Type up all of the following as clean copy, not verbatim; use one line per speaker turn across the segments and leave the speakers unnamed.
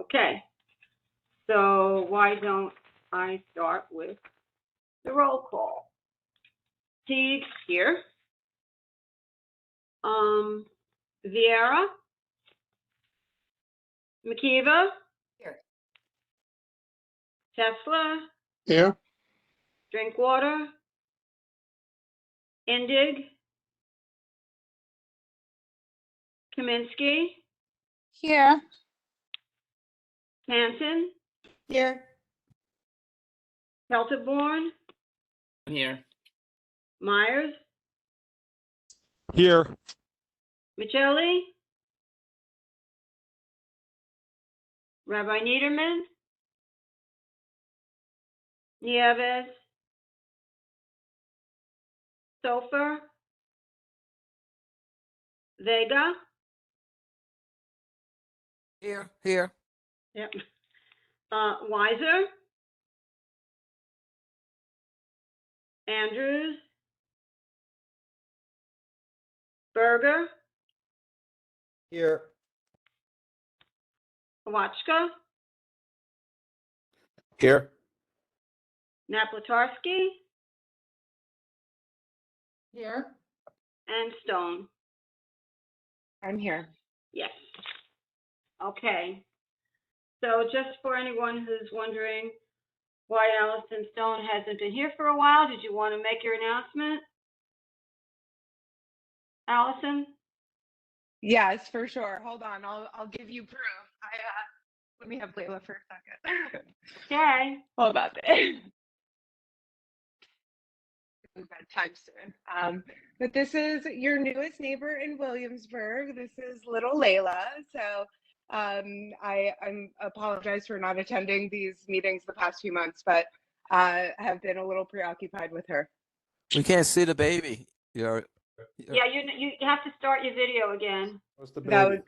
Okay. So why don't I start with the roll call? Teague here. Vieira. McKeeva.
Here.
Tesla.
Here.
Drinkwater. Indig. Kaminsky.
Here.
Hanson.
Here.
Pelterborn.
Here.
Myers.
Here.
Michelli. Rabbi Niederman. Nieves. Sofer. Vega.
Here.
Yep. Weiser. Andrews. Berger.
Here.
Kowachka.
Here.
Naplatarski.
Here.
And Stone.
I'm here.
Yes. Okay. So just for anyone who's wondering why Allison Stone hasn't been here for a while, did you want to make your announcement? Allison?
Yes, for sure. Hold on. I'll give you proof. Let me have Layla for a second.
Okay.
Hold on. Bedtime soon. But this is your newest neighbor in Williamsburg. This is little Layla. So I apologize for not attending these meetings the past few months, but have been a little preoccupied with her.
We can't see the baby.
Yeah, you have to start your video again.
What's the baby?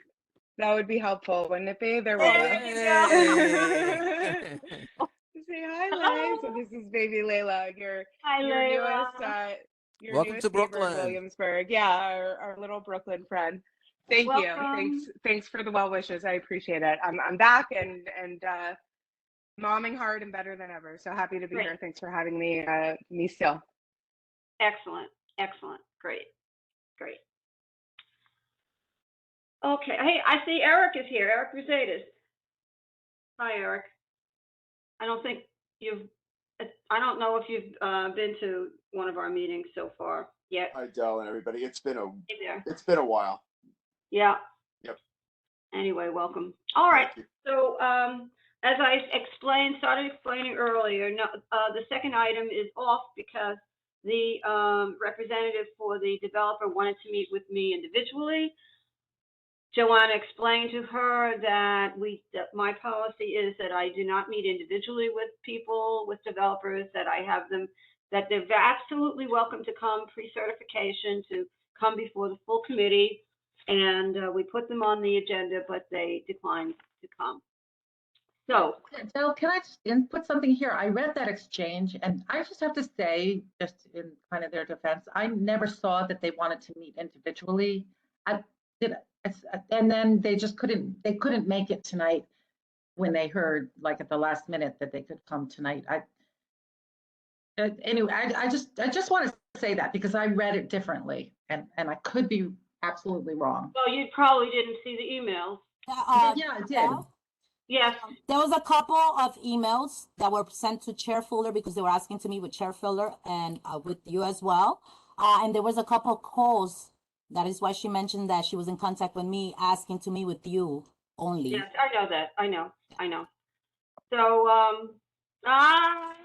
That would be helpful, wouldn't it be? There we
There
go. Say hi, Lay. So this is baby Layla, your
Layla.
Welcome
newest
to
neighbor in
Brooklyn.
Williamsburg. Yeah, our little Brooklyn friend. Thank
Welcome.
you. Thanks for the well wishes. I appreciate it. I'm back and momming hard and better than ever. So happy to be
Great.
here. Thanks for having me still.
Excellent. Great. Okay. Hey, I see Eric is here. Eric Rusadas. Hi, Eric. I don't know if you've been to one of our meetings so far yet.
Hi, Del and everybody. It's been
Hey there.
a while.
Yeah.
Yep.
Anyway, welcome. All right.
Thank you.
So as I started explaining earlier, the second item is off because the representative for the developer wanted to meet with me individually. Joanna explained to her that my policy is that I do not meet individually with people, with developers, that they're absolutely welcome to come pre-certification, to come before the full committee. And we put them on the agenda, but they declined to come. So,
Del, can I just input something here? I read that exchange, and I just have to say, just in kind of their defense, I never saw that they wanted to meet individually. And then they just couldn't make it tonight when they heard, like at the last minute, that they could come tonight. Anyway, I just want to say that because I read it differently, and I could be absolutely wrong.
well, you probably didn't see the emails.
Yeah, I did.
Yes.
There was a couple of emails that were sent to Chair Fuller because they were asking to meet with Chair Fuller and with you as well. And there was a couple of calls. That is why she mentioned that she was in contact with me asking to meet with you only.
Yes, I know that. I know. So, hi.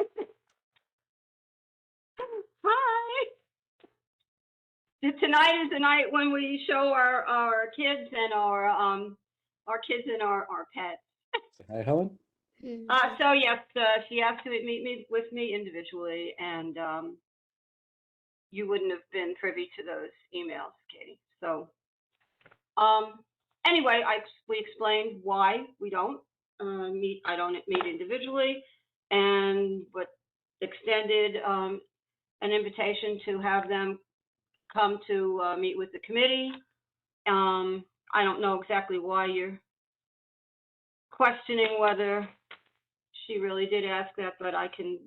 Tonight is the night when we show our kids and our pets.
Hi, Helen.
So yes, she asked to meet with me individually, and you wouldn't have been privy to those emails, Katie. So, anyway, we explained why we don't meet. I don't meet individually, but extended an invitation to have them come to meet with the committee. I don't know exactly why you're questioning whether she really did ask that, but I can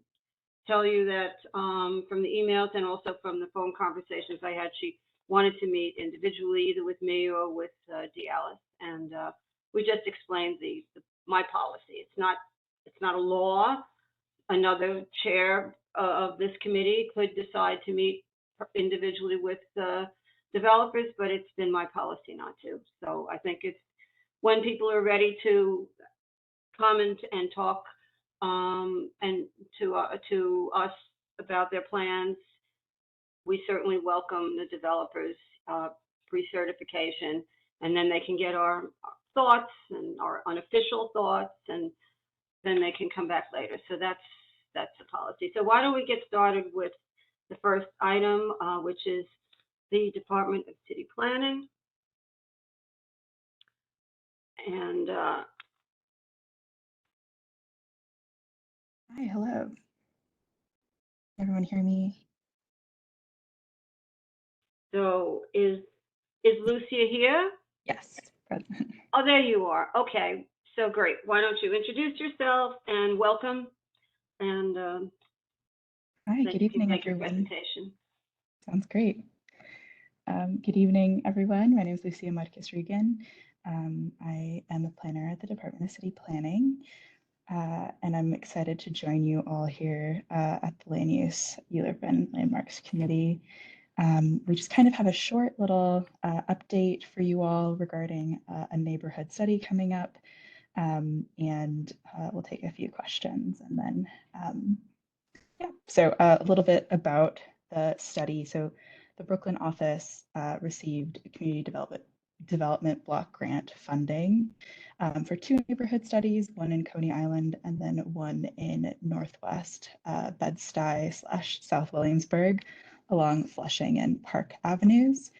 tell you that from the emails and also from the phone conversations I had, she wanted to meet individually, either with me or with Alice. And we just explained my policy. It's not a law. Another chair of this committee could decide to meet individually with developers, but it's been my policy not to. So I think it's when people are ready to comment and talk and to us about their plans, we certainly welcome the developers' pre-certification, and then they can get our thoughts and our unofficial thoughts, and then they can come back later. So that's the policy. So why don't we get started with the first item, which is the Department of City Planning. And
Hi, hello. Everyone hear me?
so is Lucia here?
Yes, present.
Oh, there you are. Okay, so great. Why don't you introduce yourself and welcome, and
Hi,
then
good
you can
evening,
make your
everyone.
presentation.
Sounds great. Good evening, everyone. My name is Lucia Marquez Regan. I am a planner at the Department of City Planning, and I'm excited to join you all here at the Land Use, ULURP, and Landmarks Committee. We just kind of have a short little update for you all regarding a neighborhood study coming up, and we'll take a few questions and then, yeah. So a little bit about the study. So the Brooklyn office received community development block grant funding for 2 neighborhood studies, one in Coney Island and then one in Northwest Bed-Stuy/South Williamsburg along Flushing and Park Avenues.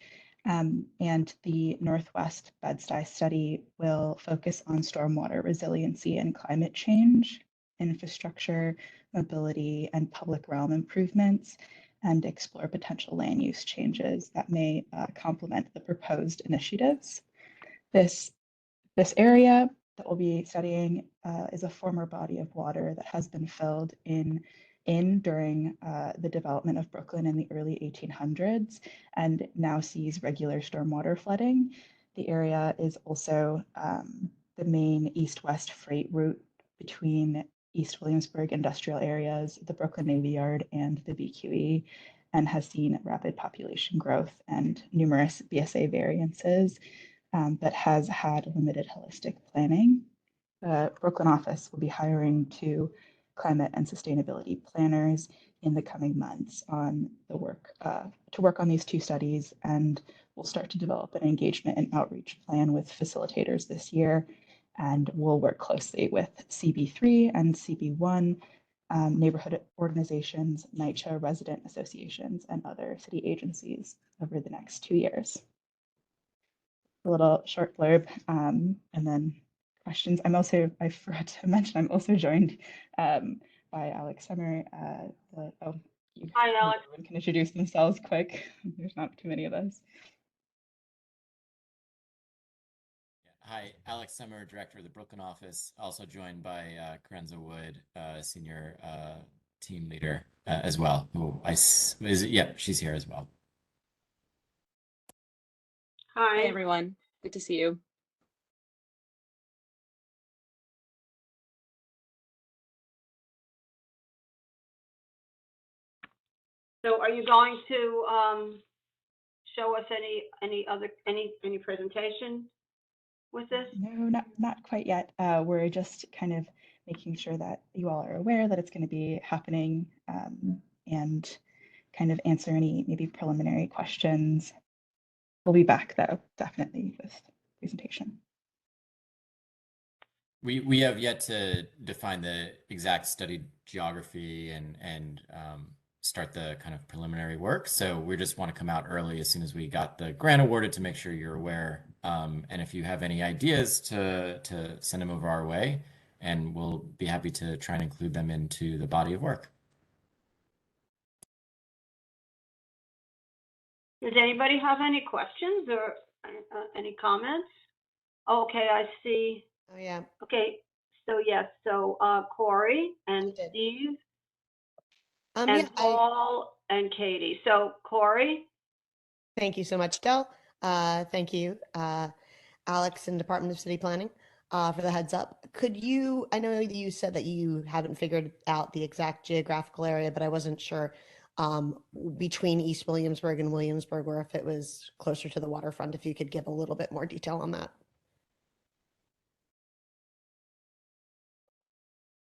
And the Northwest Bed-Stuy study will focus on stormwater resiliency and climate change, infrastructure, mobility, and public realm improvements, and explore potential land use changes that may complement the proposed initiatives. This area that we'll be studying is a former body of water that has been filled in during the development of Brooklyn in the early 1800s and now sees regular stormwater flooding. The area is also the main east-west freight route between East Williamsburg industrial areas, the Brooklyn Navy Yard, and the BQE, and has seen rapid population growth and numerous BSA variances, but has had limited holistic planning. The Brooklyn office will be hiring 2 climate and sustainability planners in the coming months on the work to work on these 2 studies, and we'll start to develop an engagement and outreach plan with facilitators this year. And we'll work closely with CB3 and CB1, neighborhood organizations, NYCHA resident associations, and other city agencies over the next 2 years. A little short blurb, and then questions. I forgot to mention, I'm also joined by Alex Summer.
Hi, Alex.
Everyone can introduce themselves quick. There's not too many of us.
Hi, Alex Summer, Director of the Brooklyn office, also joined by Karenza Wood, Senior Team Leader as well, she's here as well.
Hi.
Hi, everyone. Good to see you.
So are you going to show us any presentation with this?
No, not quite yet. We're just kind of making sure that you all are aware that it's going to be happening, and kind of answer any maybe preliminary questions. We'll be back though, definitely, with presentation.
We have yet to define the exact study geography and start the kind of preliminary work. So we just want to come out early as soon as we got the grant awarded to make sure you're aware. And if you have any ideas to send them over our way, and we'll be happy to try and include them into the body of work.
Does anybody have any questions or any comments? Okay, I see.
Oh, yeah.
Okay, So yes, so Corey and
did.
Steve
Yeah,
and Paul and Katie. So Corey?
thank you so much, Del. Thank you, Alex and Department of City Planning, for the heads up. Could you, I know that you said that you haven't figured out the exact geographical area, but I wasn't sure between East Williamsburg and Williamsburg, or if it was closer to the waterfront, if you could give a little bit more detail on that.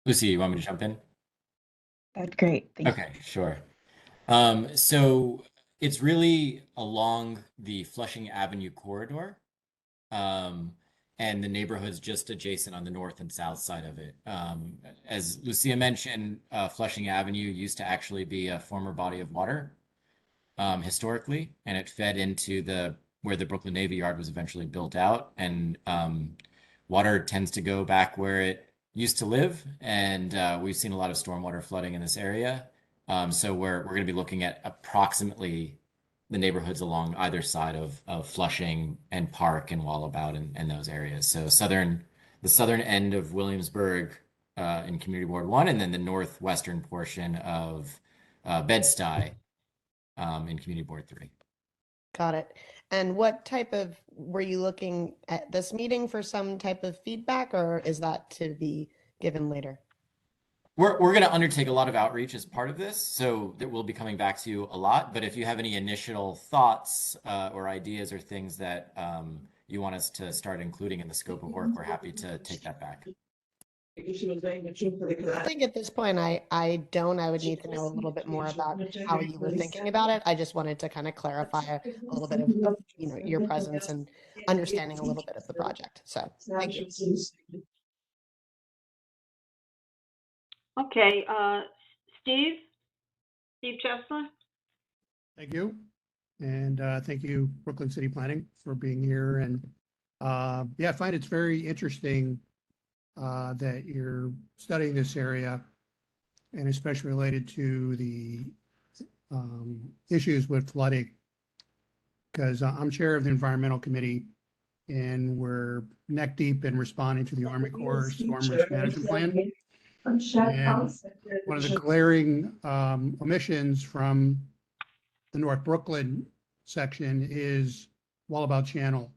Lucy, you want me to jump in?
That's great. Thank you.
Okay, sure. So it's really along the Flushing Avenue corridor, and the neighborhoods just adjacent on the north and south side of it. As Lucia mentioned, Flushing Avenue used to actually be a former body of water, historically, and it fed into where the Brooklyn Navy Yard was eventually built out. And water tends to go back where it used to live, and we've seen a lot of stormwater flooding in this area. So we're going to be looking at approximately the neighborhoods along either side of Flushing and Park and Wallabout and those areas. So the southern end of Williamsburg in Community Ward 1, and then the northwestern portion of Bed-Stuy in Community Ward 3.
Got it. And what type of, were you looking at this meeting for some type of feedback, or is that to be given later?
We're going to undertake a lot of outreach as part of this, so that we'll be coming back to you a lot. But if you have any initial thoughts or ideas or things that you want us to start including in the scope of work, we're happy to take that back.
I think at this point, I would need to know a little bit more about how you were thinking about it. I just wanted to kind of clarify a little bit of your presence and understanding a little bit of the project. So thank you.
Okay, Steve Chesler?
Thank you. And thank you, Brooklyn City Planning, for being here. And yeah, I find it's very interesting that you're studying this area, and especially related to the issues with flooding, because I'm chair of the Environmental Committee, and we're neck deep in responding to the Army Corps Storm Risk Management Plan. And one of the glaring omissions from the North Brooklyn section is Wallabout Channel,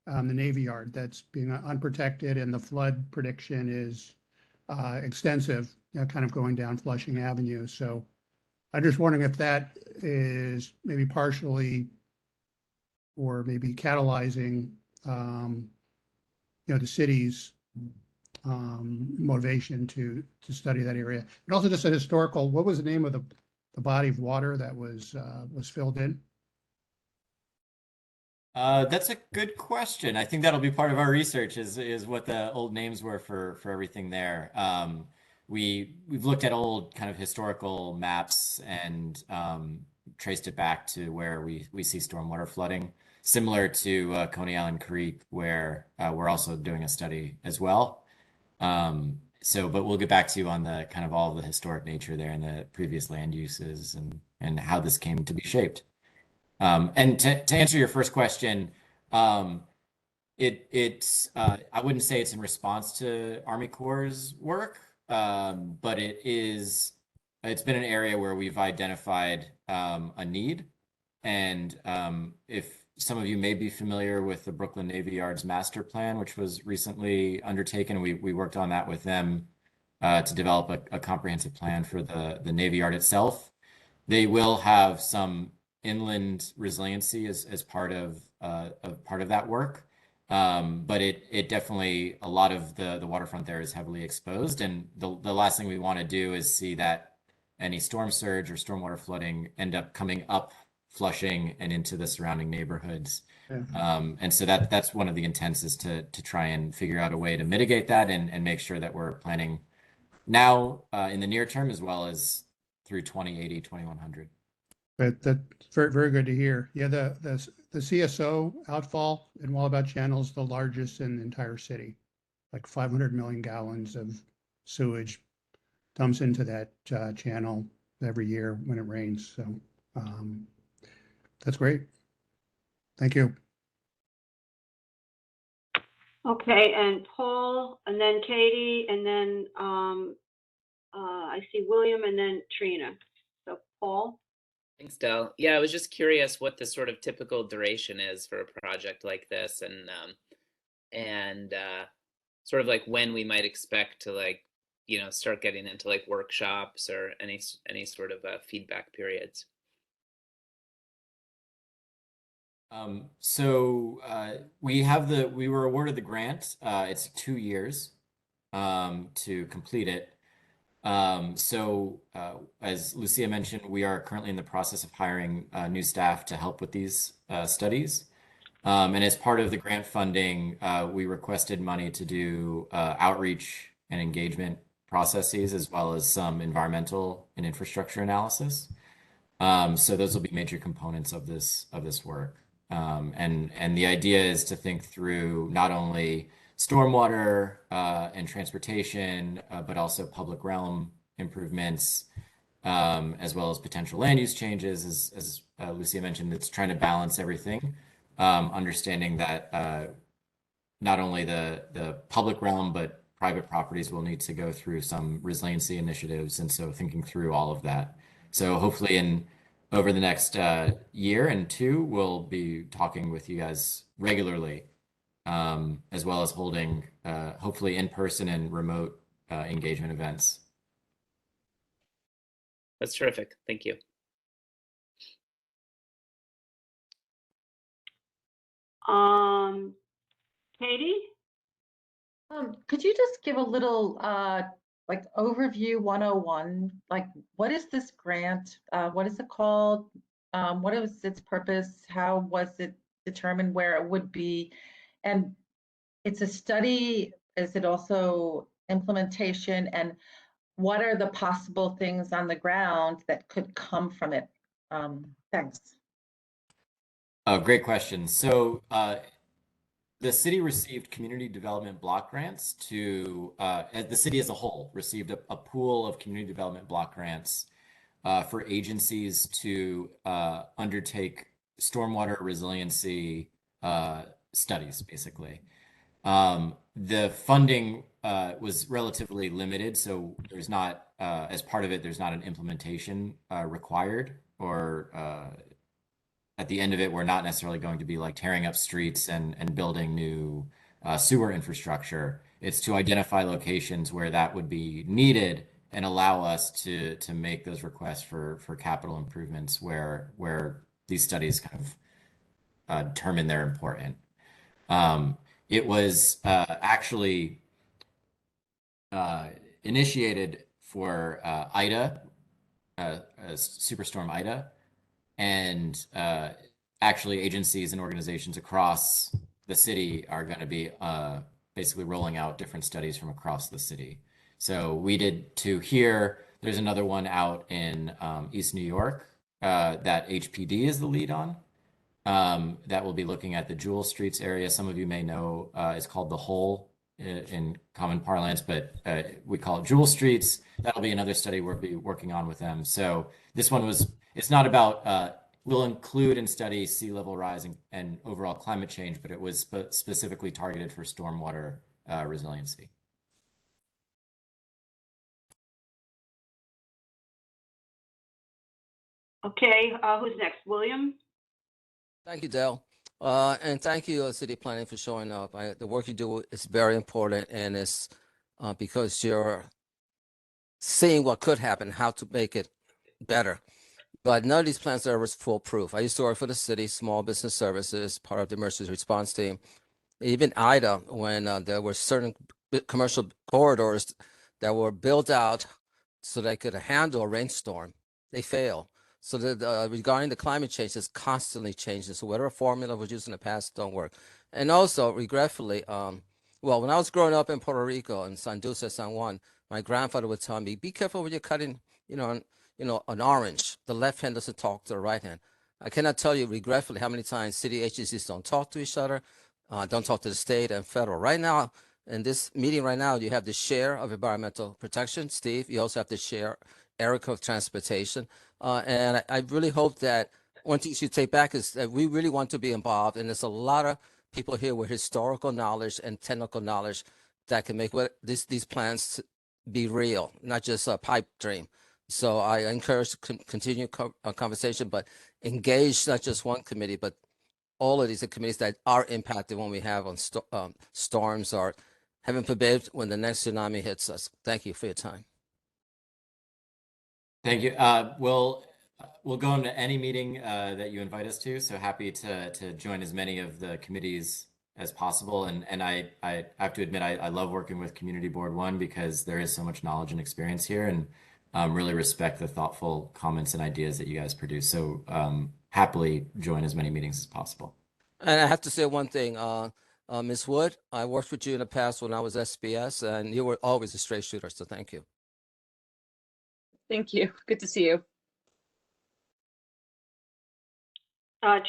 the Navy Yard, that's being unprotected, and the flood prediction is extensive, kind of going down Flushing Avenue. So I'm just wondering if that is maybe partially or maybe catalyzing, the city's motivation to study that area. And also just a historical, what was the name of the body of water that was filled in?
That's a good question. I think that'll be part of our research is what the old names were for everything there. We've looked at old kind of historical maps and traced it back to where we see stormwater flooding, similar to Coney Island Creek, where we're also doing a study as well. But we'll get back to you on the kind of all the historic nature there and the previous land uses and how this came to be shaped. And to answer your first question, it's I wouldn't say it's in response to Army Corps' work, but it's been an area where we've identified a need. And if some of you may be familiar with the Brooklyn Navy Yard's master plan, which was recently undertaken, we worked on that with them to develop a comprehensive plan for the Navy Yard itself. They will have some inland resiliency as part of that work, but it definitely, a lot of the waterfront there is heavily exposed, and the last thing we want to do is see that any storm surge or stormwater flooding end up coming up Flushing and into the surrounding neighborhoods.
Yeah.
And so that's one of the intents, is to try and figure out a way to mitigate that and make sure that we're planning now in the near term, as well as through 2080, 2100.
But that's very, very good to hear. Yeah, the CSO outfall in Wallabout Channel is the largest in the entire city. Like 500 million gallons of sewage dumps into that channel every year when it rains. So that's great. Thank you.
Okay, and Paul, and then Katie, and then, I see William, and then Trina. So Paul?
Thanks, Del. Yeah, I was just curious what the sort of typical duration is for a project like this, and sort of like when we might expect to like, start getting into like workshops or any sort of feedback periods.
We were awarded the grant. It's 2 years to complete it. As Lucia mentioned, we are currently in the process of hiring new staff to help with these studies. And as part of the grant funding, we requested money to do outreach and engagement processes, as well as some environmental and infrastructure analysis. So those will be major components of this work. And the idea is to think through not only stormwater and transportation, but also public realm improvements, as well as potential land use changes. As Lucia mentioned, it's trying to balance everything, understanding that not only the public realm, but private properties will need to go through some resiliency initiatives. And so thinking through all of that. So hopefully over the next year and two, we'll be talking with you guys regularly, as well as holding hopefully in-person and remote engagement events.
That's terrific. Thank you.
Katie?
Could you just give a little like overview 101? Like, what is this grant? What is it called? What is its purpose? How was it determined where it would be? And it's a study. Is it also implementation? And what are the possible things on the ground that could come from it? Thanks.
Oh, great question. So the city received community development block grants the city as a whole received a pool of community development block grants for agencies to undertake stormwater resiliency studies, basically. The funding was relatively limited, so there's not, as part of it, there's not an implementation required, or at the end of it, we're not necessarily going to be like tearing up streets and building new sewer infrastructure. It's to identify locations where that would be needed and allow us to make those requests for capital improvements where these studies kind of determine they're important. It was actually initiated for Ida, Superstorm Ida, and actually agencies and organizations across the city are going to be basically rolling out different studies from across the city. So we did 2 here. There's another one out in East New York that HPD is the lead on. That will be looking at the Jewel Streets area. Some of you may know it's called the Hole in common parlance, but we call it Jewel Streets. That'll be another study we'll be working on with them. So this one it's not about, we'll include and study sea level rise and overall climate change, but it was specifically targeted for stormwater resiliency.
Okay, who's next? William?
Thank you, Del. And thank you, City Planning, for showing up. The work you do is very important, and it's because you're seeing what could happen, how to make it better. But none of these plans are foolproof. I used to work for the city, small business services, part of the emergency response team. Even Ida, when there were certain commercial corridors that were built out so they could handle a rainstorm, they fail. So regarding the climate change, it's constantly changing. So whatever formula was used in the past don't work. And also, regretfully, well, when I was growing up in Puerto Rico in San Dulce, San Juan, my grandfather would tell me, be careful when you're cutting, an orange. The left hand doesn't talk to the right hand. I cannot tell you regretfully how many times city agencies don't talk to each other, don't talk to the state and federal. Right now, in this meeting right now, you have the chair of environmental protection, Steve. You also have the chair, Erica, of transportation. And I really hope that one thing you should take back is that we really want to be involved. And there's a lot of people here with historical knowledge and technical knowledge that can make these plans be real, not just a pipe dream. So I encourage continue conversation, but engage not just one committee, but all of these committees that are impacted when we have on storms or, heaven forbid, when the next tsunami hits us. Thank you for your time.
Thank you. We'll go into any meeting that you invite us to. So happy to join as many of the committees as possible. And I have to admit, I love working with Community Board 1 because there is so much knowledge and experience here, and really respect the thoughtful comments and ideas that you guys produce. So happily join as many meetings as possible.
And I have to say one thing, Ms. Wood, I worked with you in the past when I was SBS, and you were always a straight shooter. So thank you.
Thank you. Good to see you.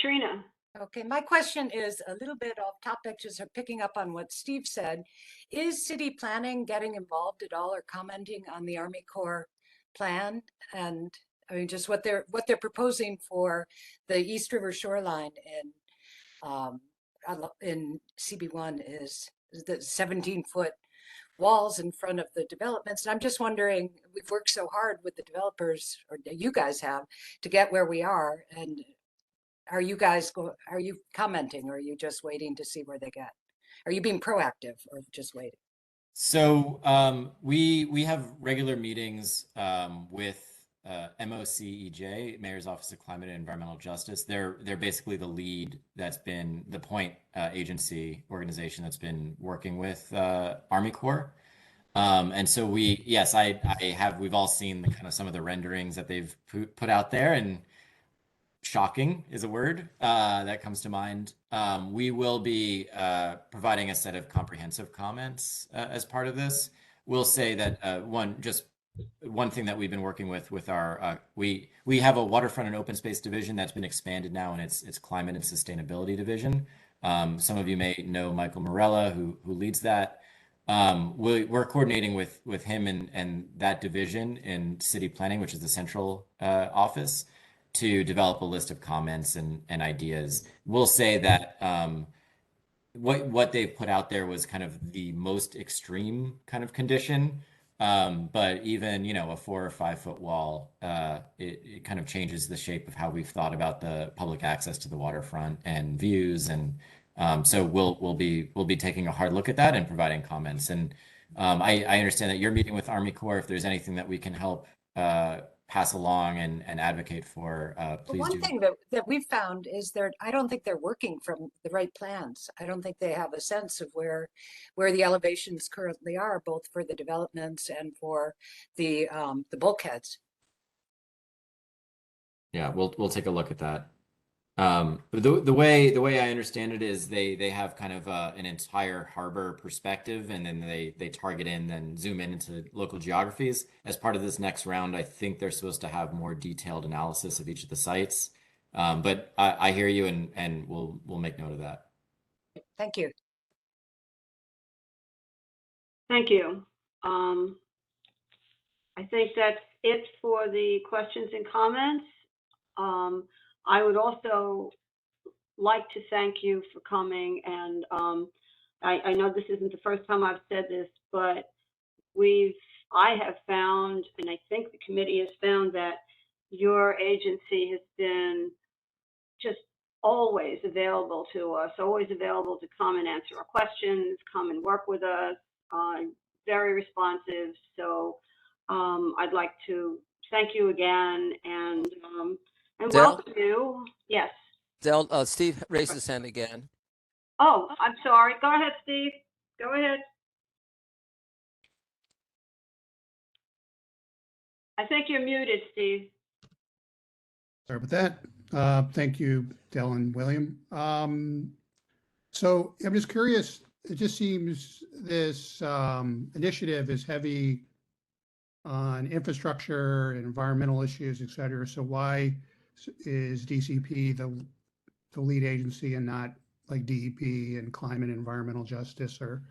Trina.
Okay, my question is a little bit off topic, just picking up on what Steve said. Is city planning getting involved at all or commenting on the Army Corps plan? And I mean, just what they're proposing for the East River shoreline in CB1 is the 17-foot walls in front of the developments. And I'm just wondering, we've worked so hard with the developers, or you guys have, to get where we are. And are you commenting, or are you just waiting to see where they get? Are you being proactive or just waiting?
So we have regular meetings with MOCEJ, Mayor's Office of Climate and Environmental Justice. They're basically the lead that's been the point agency organization that's been working with Army Corps. And so we've all seen the kind of some of the renderings that they've put out there, and shocking is a word that comes to mind. We will be providing a set of comprehensive comments as part of this. We'll say that one thing that we've been working with our we have a waterfront and open space division that's been expanded now, and it's climate and sustainability division. Some of you may know Michael Morella, who leads that. We're coordinating with him and that division in city planning, which is the central office, to develop a list of comments and ideas. We'll say that what they've put out there was kind of the most extreme kind of condition. But even, a 4 or 5 foot wall, it kind of changes the shape of how we've thought about the public access to the waterfront and views. And so we'll be taking a hard look at that and providing comments. And I understand that you're meeting with Army Corps. If there's anything that we can help pass along and advocate for, please do.
One thing that we've found is I don't think they're working from the right plans. I don't think they have a sense of where the elevations currently are, both for the developments and for the bulkheads.
Yeah, we'll take a look at that. But the way I understand it is they have kind of an entire harbor perspective, and then they target in and zoom in into local geographies. As part of this next round, I think they're supposed to have more detailed analysis of each of the sites. But I hear you, and we'll make note of that.
Thank you.
Thank you. I think that's it for the questions and comments. I would also like to thank you for coming, and I know this isn't the first time I've said this, but I have found, and I think the committee has found, that your agency has been just always available to us, always available to come and answer our questions, come and work with us, very responsive. So I'd like to thank you again, and welcome you. Yes.
Del, Steve raised his hand again.
Oh, I'm sorry. Go ahead, Steve. Go ahead. I think you're muted, Steve.
Sorry about that. Thank you, Del and William. So I'm just curious, it just seems this initiative is heavy on infrastructure and environmental issues, et cetera. So why is DCP the lead agency and not like DEP and climate and environmental justice or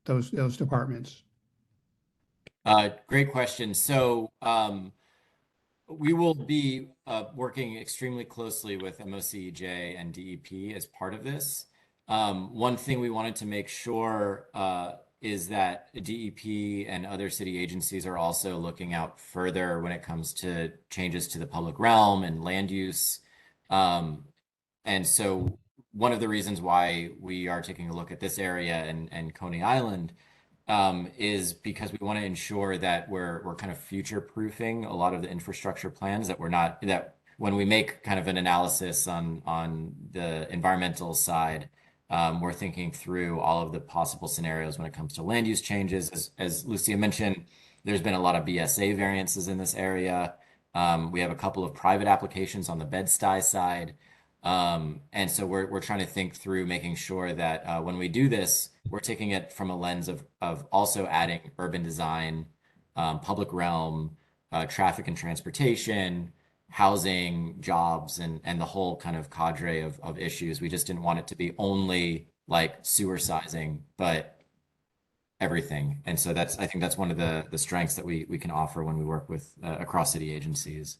those departments?
Great question. So we will be working extremely closely with MOCEJ and DEP as part of this. One thing we wanted to make sure is that DEP and other city agencies are also looking out further when it comes to changes to the public realm and land use. And so one of the reasons why we are taking a look at this area and Coney Island is because we want to ensure that we're kind of future proofing a lot of the infrastructure plans, that we're not, that when we make kind of an analysis on the environmental side, we're thinking through all of the possible scenarios when it comes to land use changes. As Lucia mentioned, there's been a lot of BSA variances in this area. We have a couple of private applications on the Bed-Stuy side. And so we're trying to think through making sure that when we do this, we're taking it from a lens of also adding urban design, public realm, traffic and transportation, housing, jobs, and the whole kind of cadre of issues. We just didn't want it to be only like sewer sizing, but everything. And so I think that's one of the strengths that we can offer when we work with across city agencies.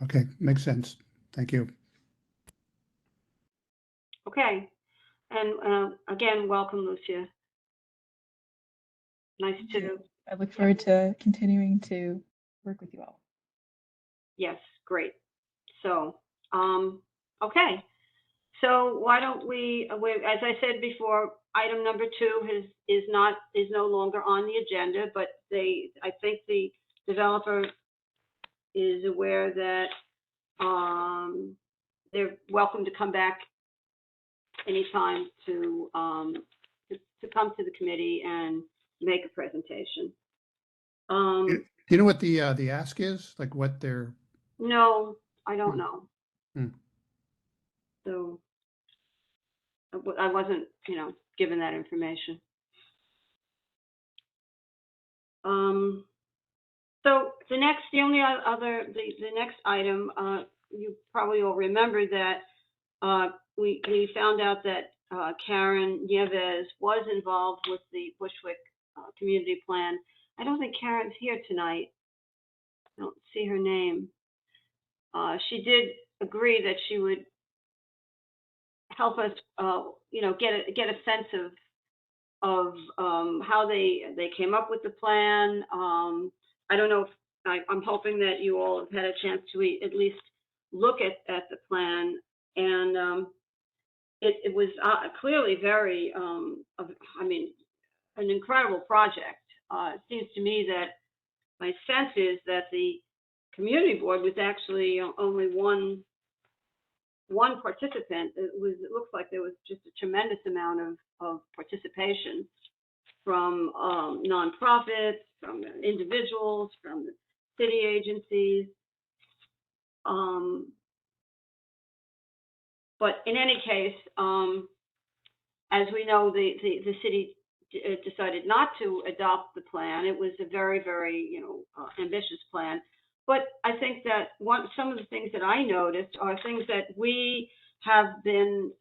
Okay, makes sense. Thank you.
Okay, and again, welcome, Lucia. Nice to,
I look forward to continuing to work with you all.
yes, great. So, okay. So why don't we, as I said before, item number 2 is no longer on the agenda, but I think the developer is aware that they're welcome to come back anytime to come to the committee and make a presentation.
Do you know what the ask is? Like what they're?
No, I don't know.
Hmm.
So I wasn't, given that information. So the next item, you probably all remember that we found out that Karen Nieves was involved with the Bushwick community plan. I don't think Karen's here tonight. I don't see her name. She did agree that she would help us, get a sense of how they came up with the plan. I don't know if I'm hoping that you all have had a chance to at least look at the plan, and it was clearly very, an incredible project. It seems to me that my sense is that the community board was actually only one participant. It looks like there was just a tremendous amount of participation from nonprofits, from individuals, from the city agencies. But in any case, as we know, the city decided not to adopt the plan. It was a very, very, ambitious plan. But I think that some of the things that I noticed are things that we have been,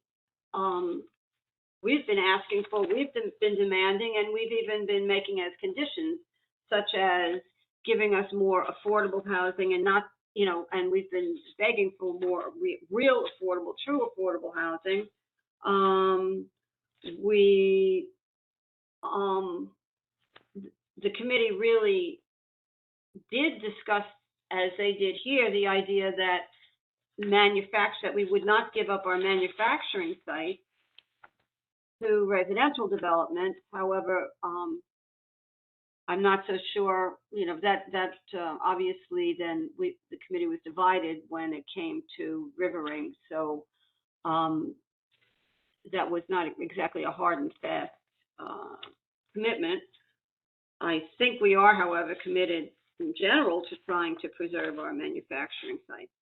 we've been asking for, we've been demanding, and we've even been making as conditions, such as giving us more affordable housing and not, and we've been begging for more real affordable, true affordable housing. The committee really did discuss, as they did here, the idea that that we would not give up our manufacturing site to residential development. However, I'm not so sure, that obviously then the committee was divided when it came to Rivering. So that was not exactly a hard and fast commitment. I think we are, however, committed in general to trying to preserve our manufacturing sites.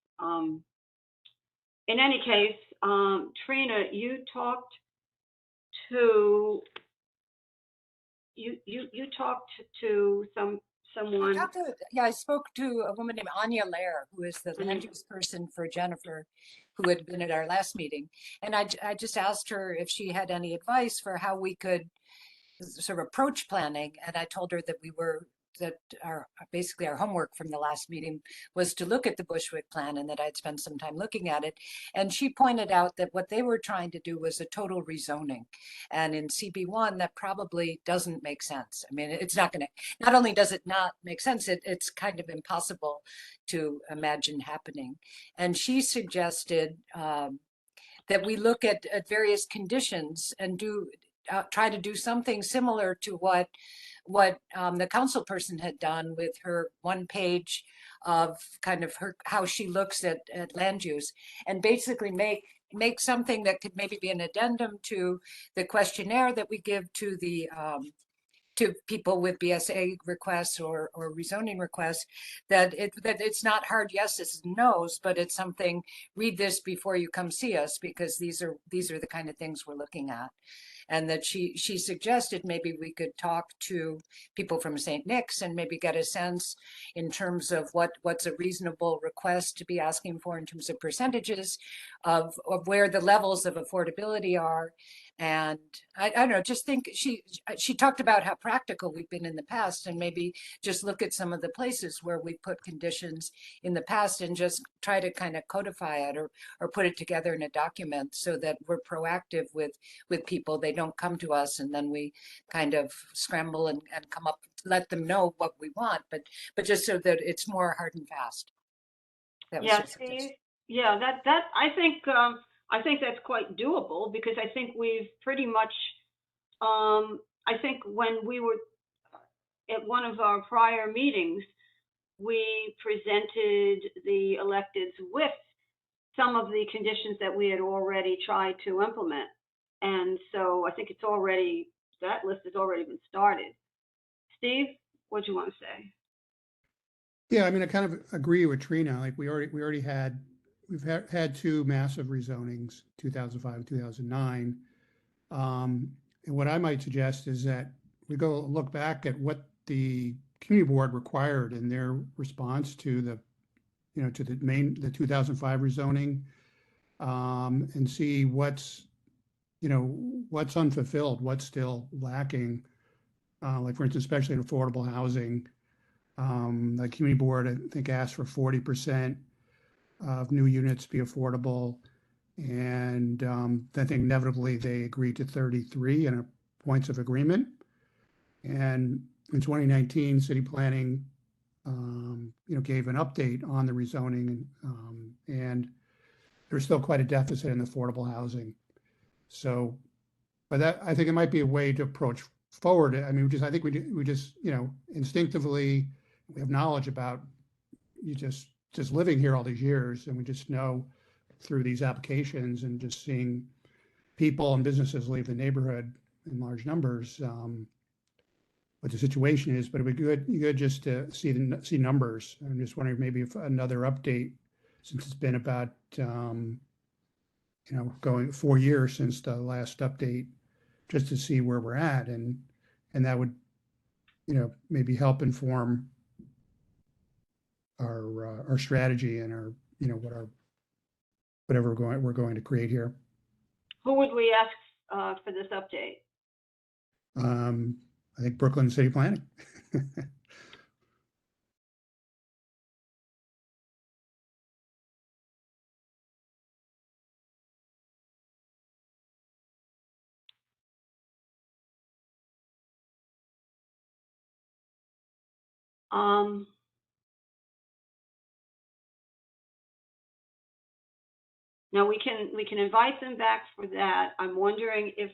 In any case, Trina, you talked to someone.
I spoke to a woman named Anya Lair, who is the land use person for Jennifer, who had been at our last meeting. And I just asked her if she had any advice for how we could sort of approach planning. And I told her that we were that our basically our homework from the last meeting was to look at the Bushwick plan, and that I'd spent some time looking at it. And she pointed out that what they were trying to do was a total rezoning. And in CB1, that probably doesn't make sense. I mean, it's not going to, not only does it not make sense, it's kind of impossible to imagine happening. And she suggested that we look at various conditions and try to do something similar to what the council person had done with her one page of kind of how she looks at land use, and basically make something that could maybe be an addendum to the questionnaire that we give to the to people with BSA requests or rezoning requests, that it's not hard yeses and nos, but it's something, read this before you come see us, because these are the kind of things we're looking at. And that she suggested maybe we could talk to people from St. Nick's and maybe get a sense in terms of what's a reasonable request to be asking for in terms of percentages of where the levels of affordability are. And I don't know, just think she talked about how practical we've been in the past, and maybe just look at some of the places where we put conditions in the past and just try to kind of codify it or put it together in a document so that we're proactive with people. They don't come to us and then we kind of scramble and come up, let them know what we want, but just so that it's more hard and fast. That was
Yeah,
just
Steve. Yeah, that I think that's quite doable, because I think we've pretty much, I think when we were at one of our prior meetings, we presented the electeds with some of the conditions that we had already tried to implement. And so I think it's already, that list has already been started. Steve, what do you want to say?
Yeah, I mean, I kind of agree with Trina. Like we've had two massive rezonings, 2005 and 2009. And what I might suggest is that we go look back at what the community board required in their response to the 2005 rezoning, and see what's unfulfilled, what's still lacking. Like for instance, especially in affordable housing, the community board, I think, asked for 40% of new units be affordable. And I think inevitably they agreed to 33 in a points of agreement. And in 2019, city planning, gave an update on the rezoning, and there's still quite a deficit in affordable housing. So, but that, I think it might be a way to approach forward. I mean, I think we just, instinctively, we have knowledge about just living here all these years, and we just know through these applications and just seeing people and businesses leave the neighborhood in large numbers, what the situation is. But it'd be good just to see numbers. I'm just wondering maybe if another update, since it's been about going 4 years since the last update, just to see where we're at, and that would maybe help inform our strategy and our whatever we're going to create here.
Who would we ask for this update?
I think Brooklyn City Planning.
Now we can invite them back for that. I'm wondering if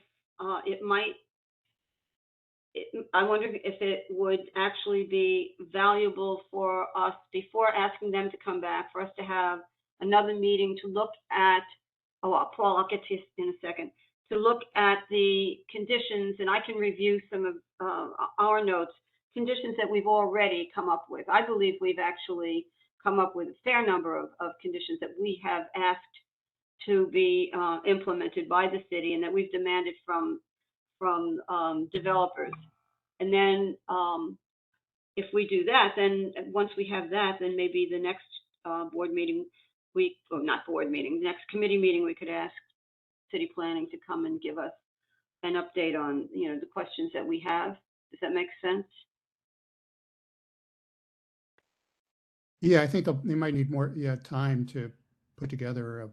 I wonder if it would actually be valuable for us, before asking them to come back, for us to have another meeting to look at, Paul, I'll get to you in a second, to look at the conditions, and I can review some of our notes, conditions that we've already come up with. I believe we've actually come up with a fair number of conditions that we have asked to be implemented by the city, and that we've demanded from developers. And then if we do that, then once we have that, then maybe the next board meeting, the next committee meeting, we could ask city planning to come and give us an update on the questions that we have. Does that make sense?
Yeah, I think they might need more, time to put together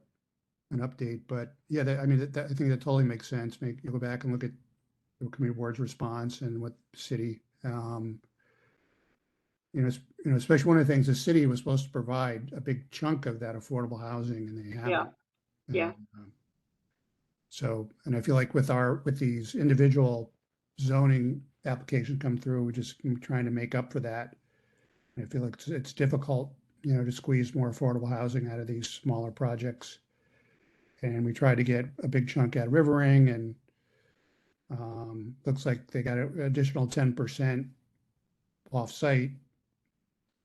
an update, but yeah, I mean, I think that totally makes sense. You go back and look at the community board's response and what the city, especially one of the things, the city was supposed to provide a big chunk of that affordable housing and they
Yeah,
haven't.
yeah.
So, and I feel like with these individual zoning applications come through, we're just trying to make up for that. I feel like it's difficult, to squeeze more affordable housing out of these smaller projects. And we tried to get a big chunk out of Rivering, and looks like they got an additional 10% off-site,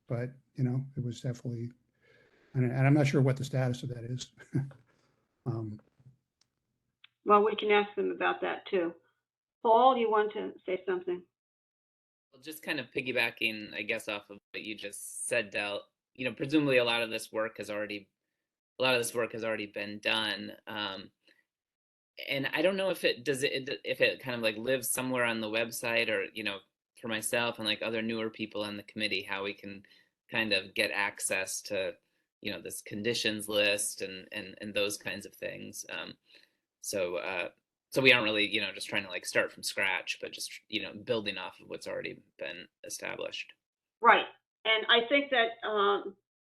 but it was definitely, and I'm not sure what the status of that is.
Well, we can ask them about that too. Paul, you want to say something?
Well, just kind of piggybacking, I guess, off of what you just said, Del. Presumably a lot of this work has already been done. And I don't know if it kind of like lives somewhere on the website, or for myself and like other newer people on the committee, how we can kind of get access to this conditions list and those kinds of things. So we aren't really just trying to like start from scratch, but just building off of what's already been established.
Right. And I think that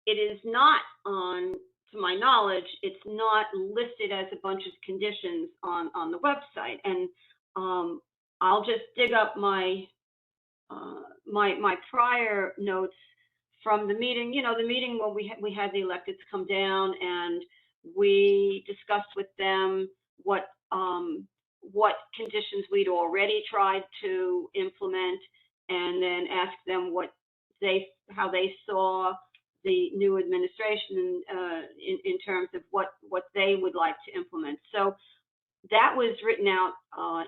it is not on, to my knowledge, it's not listed as a bunch of conditions on the website. And I'll just dig up my my prior notes from the meeting. The meeting where we had the electeds come down and we discussed with them what conditions we'd already tried to implement, and then asked them how they saw the new administration in terms of what they would like to implement. So that was written out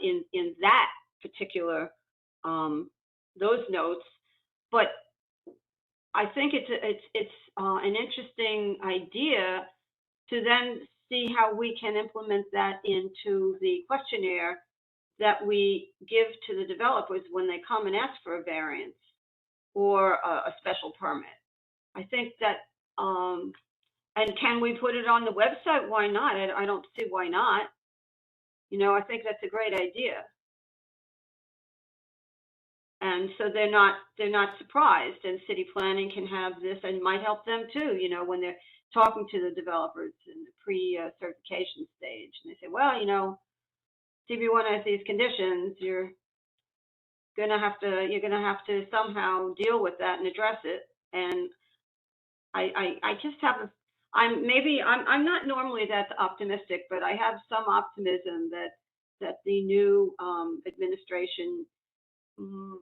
in that particular those notes. But I think it's an interesting idea to then see how we can implement that into the questionnaire that we give to the developers when they come and ask for a variance or a special permit. I think that, and can we put it on the website? Why not? I don't see why not. I think that's a great idea. And so they're not surprised, and city planning can have this and might help them too, when they're talking to the developers in the pre-certification stage. And they say, well, CB1 has these conditions, you're gonna have to somehow deal with that and address it. And I just have I'm not normally that optimistic, but I have some optimism that the new administration,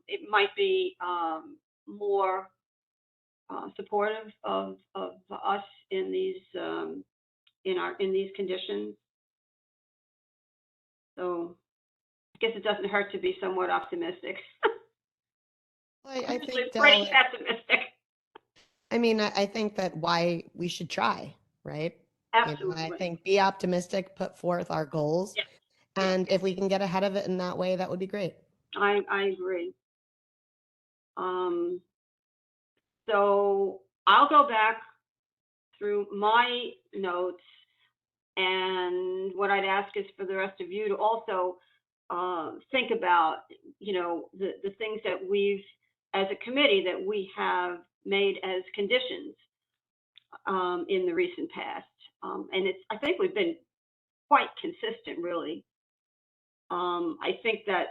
it might be more supportive of us in these in these conditions. So I guess it doesn't hurt to be somewhat optimistic.
I think
pretty pessimistic.
I mean, I think that why we should try, right?
Absolutely.
I think be optimistic, put forth our goals, and if we can get ahead of it in that way, that would be great.
I agree. So I'll go back through my notes, and what I'd ask is for the rest of you to also think about, the things that we've, as a committee, that we have made as conditions in the recent past. And I think we've been quite consistent, really. I think that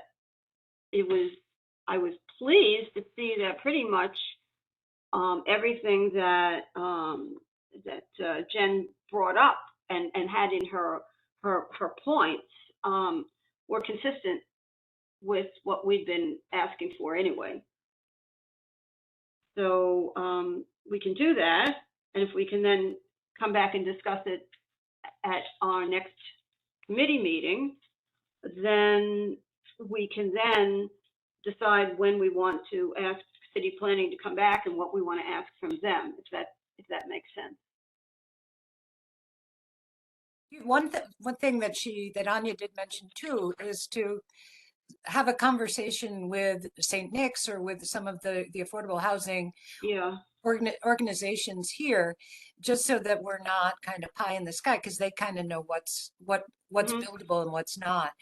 I was pleased to see that pretty much everything that Jen brought up and had in her points were consistent with what we've been asking for anyway. So we can do that, and if we can then come back and discuss it at our next committee meeting, then we can then decide when we want to ask city planning to come back and what we want to ask from them, if that makes sense.
One thing that Anya did mention too is to have a conversation with St. Nick's or with some of the affordable housing organizations here, just so that we're not kind of pie in the sky, because they kind of know what's
Mhm.
buildable and what's not.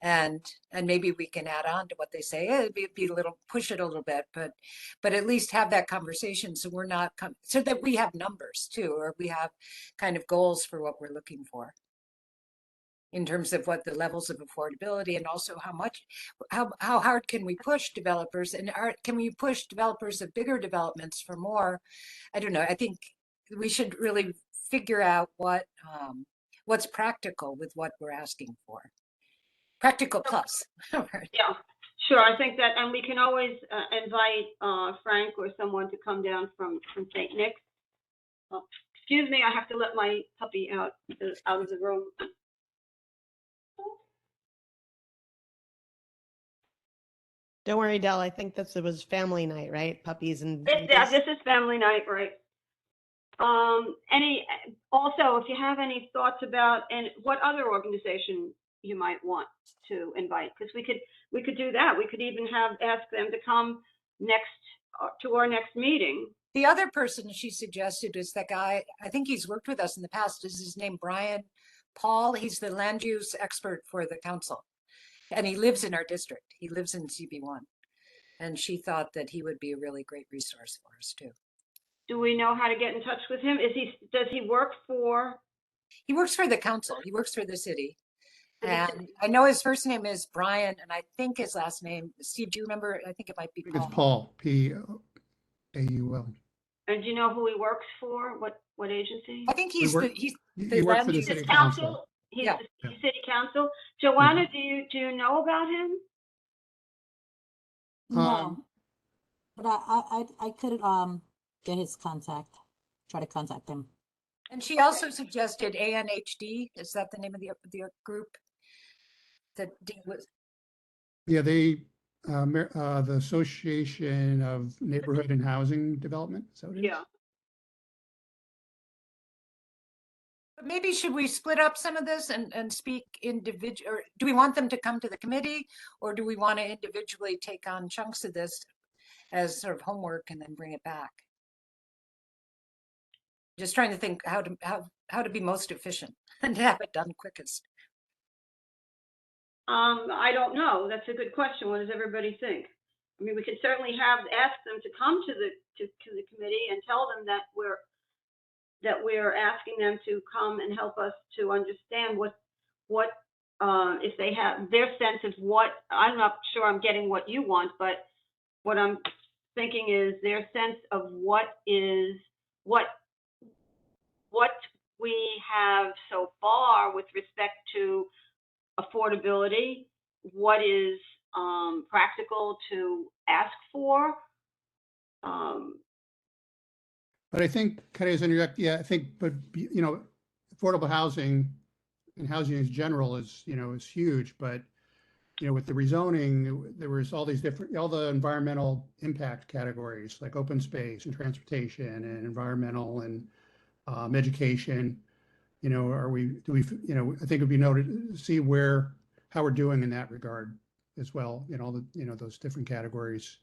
And maybe we can add on to what they say. It'd be a little, push it a little bit, but at least have that conversation, so we're not so that we have numbers too, or we have kind of goals for what we're looking for in terms of what the levels of affordability, and also how hard can we push developers, and can we push developers of bigger developments for more? I don't know. I think we should really figure out what's practical with what we're asking for. Practical plus.
Yeah, sure. I think that, and we can always invite Frank or someone to come down from St. Nick's. Oh, excuse me, I have to let my puppy out of the room.
Don't worry, Del. I think it was family night, right? Puppies and
Yeah,
babies.
this is family night, right? Also, if you have any thoughts about and what other organization you might want to invite, because we could do that. We could even ask them to come to our next meeting.
The other person she suggested is that guy, I think he's worked with us in the past, is his name Brian Paul. He's the land use expert for the council, and he lives in our district. He lives in CB1, and she thought that he would be a really great resource for us too.
Do we know how to get in touch with him? Does he work for?
He works for the council. He works for the city. And I know his first name is Brian, and I think his last name, Steve, do you remember? I think it might be Paul.
It's Paul, P-A-U-L.
And do you know who he works for? What agency?
I think he's
He works for the city council.
He's
Yeah.
the city council. Joanna, do you know about him?
No, but I could get his contact, try to contact him.
And she also suggested ANHD. Is that the name of the group that deal with?
Yeah, the Association of Neighborhood and Housing Development. So it is.
Yeah.
But maybe should we split up some of this and speak individual, or do we want them to come to the committee, or do we want to individually take on chunks of this as sort of homework and then bring it back? Just trying to think how to be most efficient and to have it done quickest.
I don't know. That's a good question. What does everybody think? I mean, we could certainly ask them to come to the committee and tell them that we're asking them to come and help us to understand what if they have their sense of what. I'm not sure I'm getting what you want, but what I'm thinking is their sense of what we have so far with respect to affordability, what is practical to ask for.
But I think, can I just interject? Yeah, I think, but affordable housing and housing in general is huge, but with the rezoning, there was all the environmental impact categories like open space and transportation and environmental and education. I think it'd be noted to see how we're doing in that regard as well, all the, those different categories.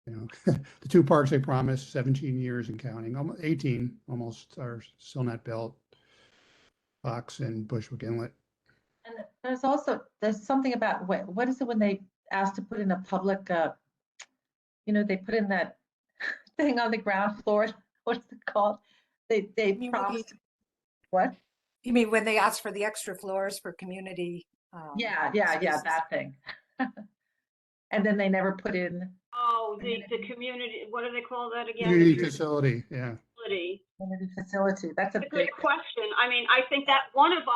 The two parks they promised, 17 years and counting, almost 18 almost, are still not built. Fox and Bushwick Inlet.
And there's something about what is it when they asked to put in a public, they put in that thing on the ground floor. What's it called? They promised. What?
You mean when they asked for the extra floors for community?
Yeah, that thing. And then they never put in.
Oh, the community. What do they call that again?
Community facility. Yeah.
Community facility. That's a
good question. I mean, I think that one of the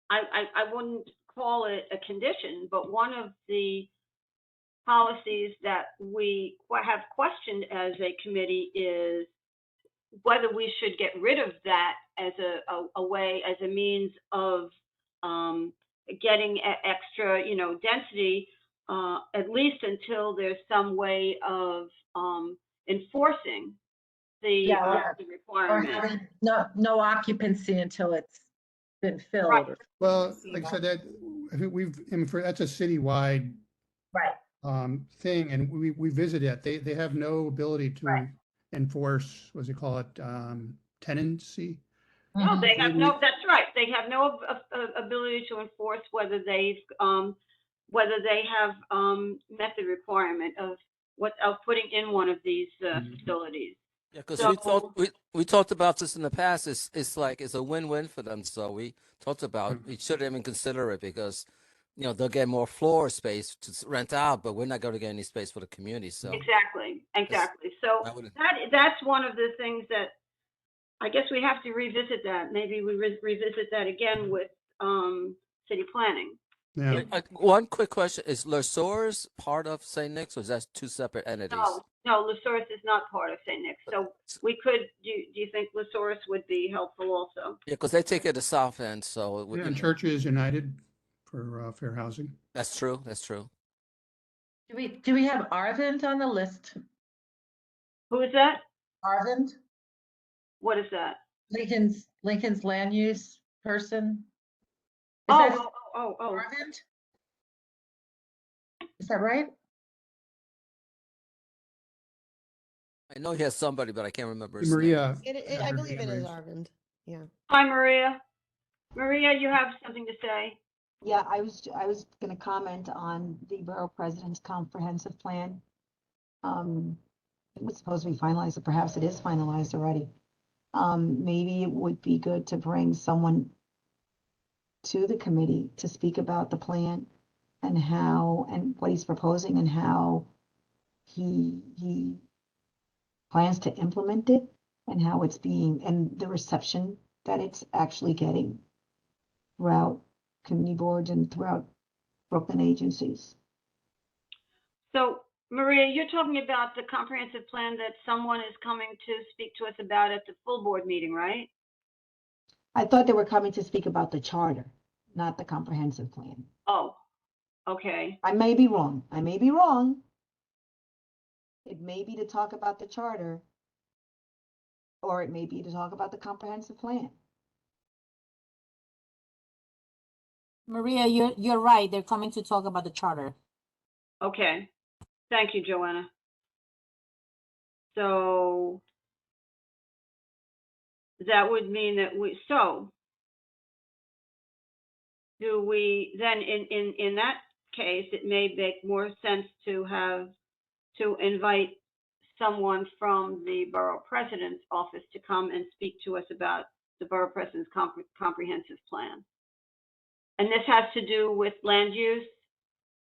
I wouldn't call it a condition, but one of the policies that we have questioned as a committee is whether we should get rid of that as a means of getting extra, density, at least until there's some way of enforcing the requirement.
Or having no occupancy until it's been filled.
Right.
or-
Well,
see
like I
that.
said, that, I think that's a citywide
Right,
thing, and we visit it. They have no ability to
Right.
enforce, what's it call it, tenancy.
No,
Mhm.
they have
We-
no, that's right. They have no ability to enforce whether they have met the requirement of putting in one of these facilities.
Yeah, because
So-
we talked about this in the past. It's like it's a win-win for them. So we talked about we should even consider it because they'll get more floor space to rent out, but we're not going to get any space for the community. So
Exactly. So
I would-
that's one of the things that I guess we have to revisit that. Maybe we revisit that again with city planning.
Yeah,
one quick question: is LaSource part of St. Nick's, or is that two separate entities?
No, LaSource is not part of St. Nick's. So we could, do you think LaSource would be helpful also?
Yeah, because they take it to South End, so
yeah, and Churches United for fair housing.
that's true. That's true.
Do we have Arvind on the list?
Who is that?
Arvind,
What is that?
Lincoln's land use person? Is
Oh,
that Arvind? Is that right?
I know he has somebody, but I can't remember his
Maria.
I
had her
believe
hand
it is
raised.
Arvind. Yeah.
Hi, Maria. Maria, you have something to say?
Yeah, I was going to comment on the borough president's comprehensive plan. It was supposed to be finalized, or perhaps it is finalized already. Maybe it would be good to bring someone to the committee to speak about the plan and what he's proposing and how he plans to implement it and how it's being, and the reception that it's actually getting throughout community boards and throughout Brooklyn agencies.
So, Maria, you're talking about the comprehensive plan that someone is coming to speak to us about at the full board meeting, right?
I thought they were coming to speak about the charter, not the comprehensive plan.
Oh, okay.
I may be wrong. It may be to talk about the charter, or it may be to talk about the comprehensive plan.
Maria, you're right. They're coming to talk about the charter.
Okay. Thank you, Joanna. So that would mean that do we then in that case, it may make more sense to invite someone from the borough president's office to come and speak to us about the borough president's comprehensive plan. And this has to do with land use?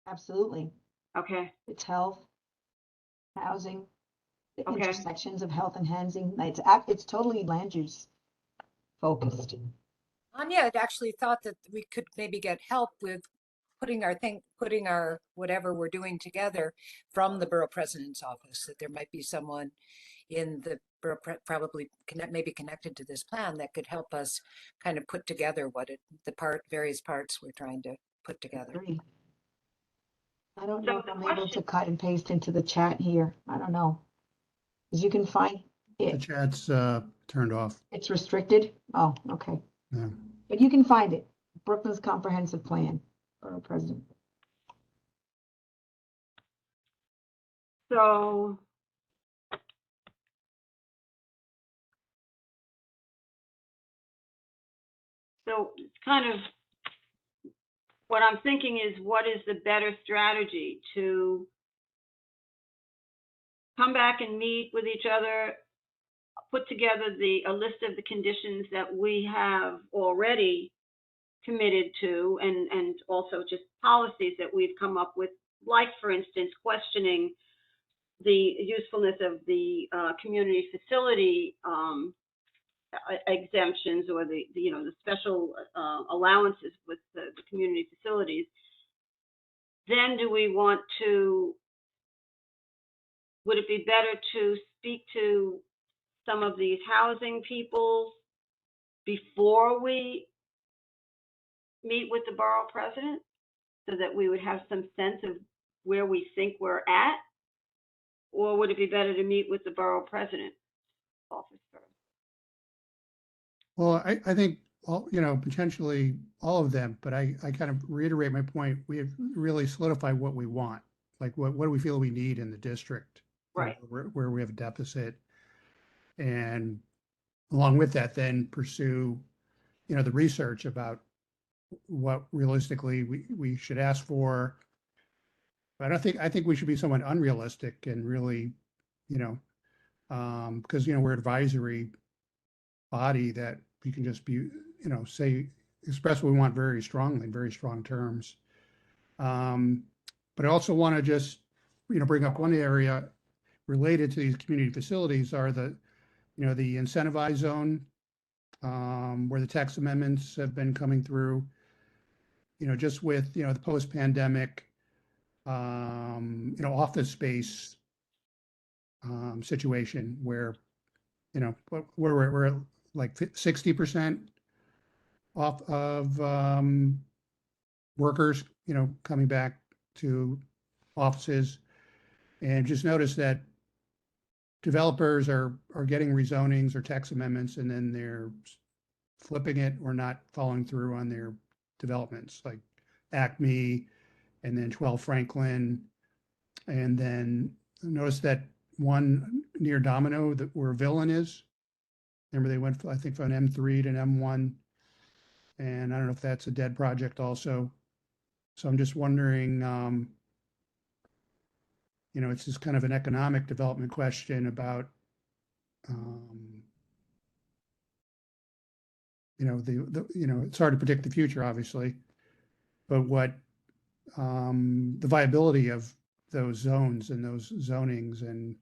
Absolutely.
Okay.
It's health, housing, the
Okay.
intersections of health and housing. It's totally land use focused.
Anya had actually thought that we could maybe get help with putting our whatever we're doing together from the borough president's office, that there might be someone in the borough probably maybe connected to this plan that could help us kind of put together various parts we're trying to put together.
I don't know if I'm able to cut and paste into the chat here. I don't know. As you can find
The
it,
chat's turned off.
it's restricted. Oh, okay.
Yeah.
But you can find it. Brooklyn's comprehensive plan, borough president.
So kind of what I'm thinking is, what is the better strategy to come back and meet with each other, put together a list of the conditions that we have already committed to, and also just policies that we've come up with, like, for instance, questioning the usefulness of the community facility exemptions, or the special allowances with the community facilities. Then would it be better to speak to some of these housing people before we meet with the borough president, so that we would have some sense of where we think we're at? Or would it be better to meet with the borough president's office first?
Well, I think all, potentially all of them, but I kind of reiterate my point. We have really solidified what we want. Like what do we feel we need in the district?
Right.
Where we have a deficit. And along with that, then pursue, the research about what realistically we should ask for. But I think we should be somewhat unrealistic and really, because, we're advisory body that we can just be, say, express what we want very strongly, in very strong terms. But I also want to just, bring up one area related to these community facilities are the incentivized zone, where the tax amendments have been coming through, just with, the post-pandemic, office space situation where, we're at like 60% off of workers, coming back to offices. And just notice that developers are getting rezonings or tax amendments, and then they're flipping it or not following through on their developments, like Acme and then 12 Franklin. And then notice that one near Domino, where Villain is. Remember, they went, I think, from M3 to an M1. And I don't know if that's a dead project also. So I'm just wondering, it's just kind of an economic development question about, it's hard to predict the future, obviously, but what the viability of those zones and those zonings, and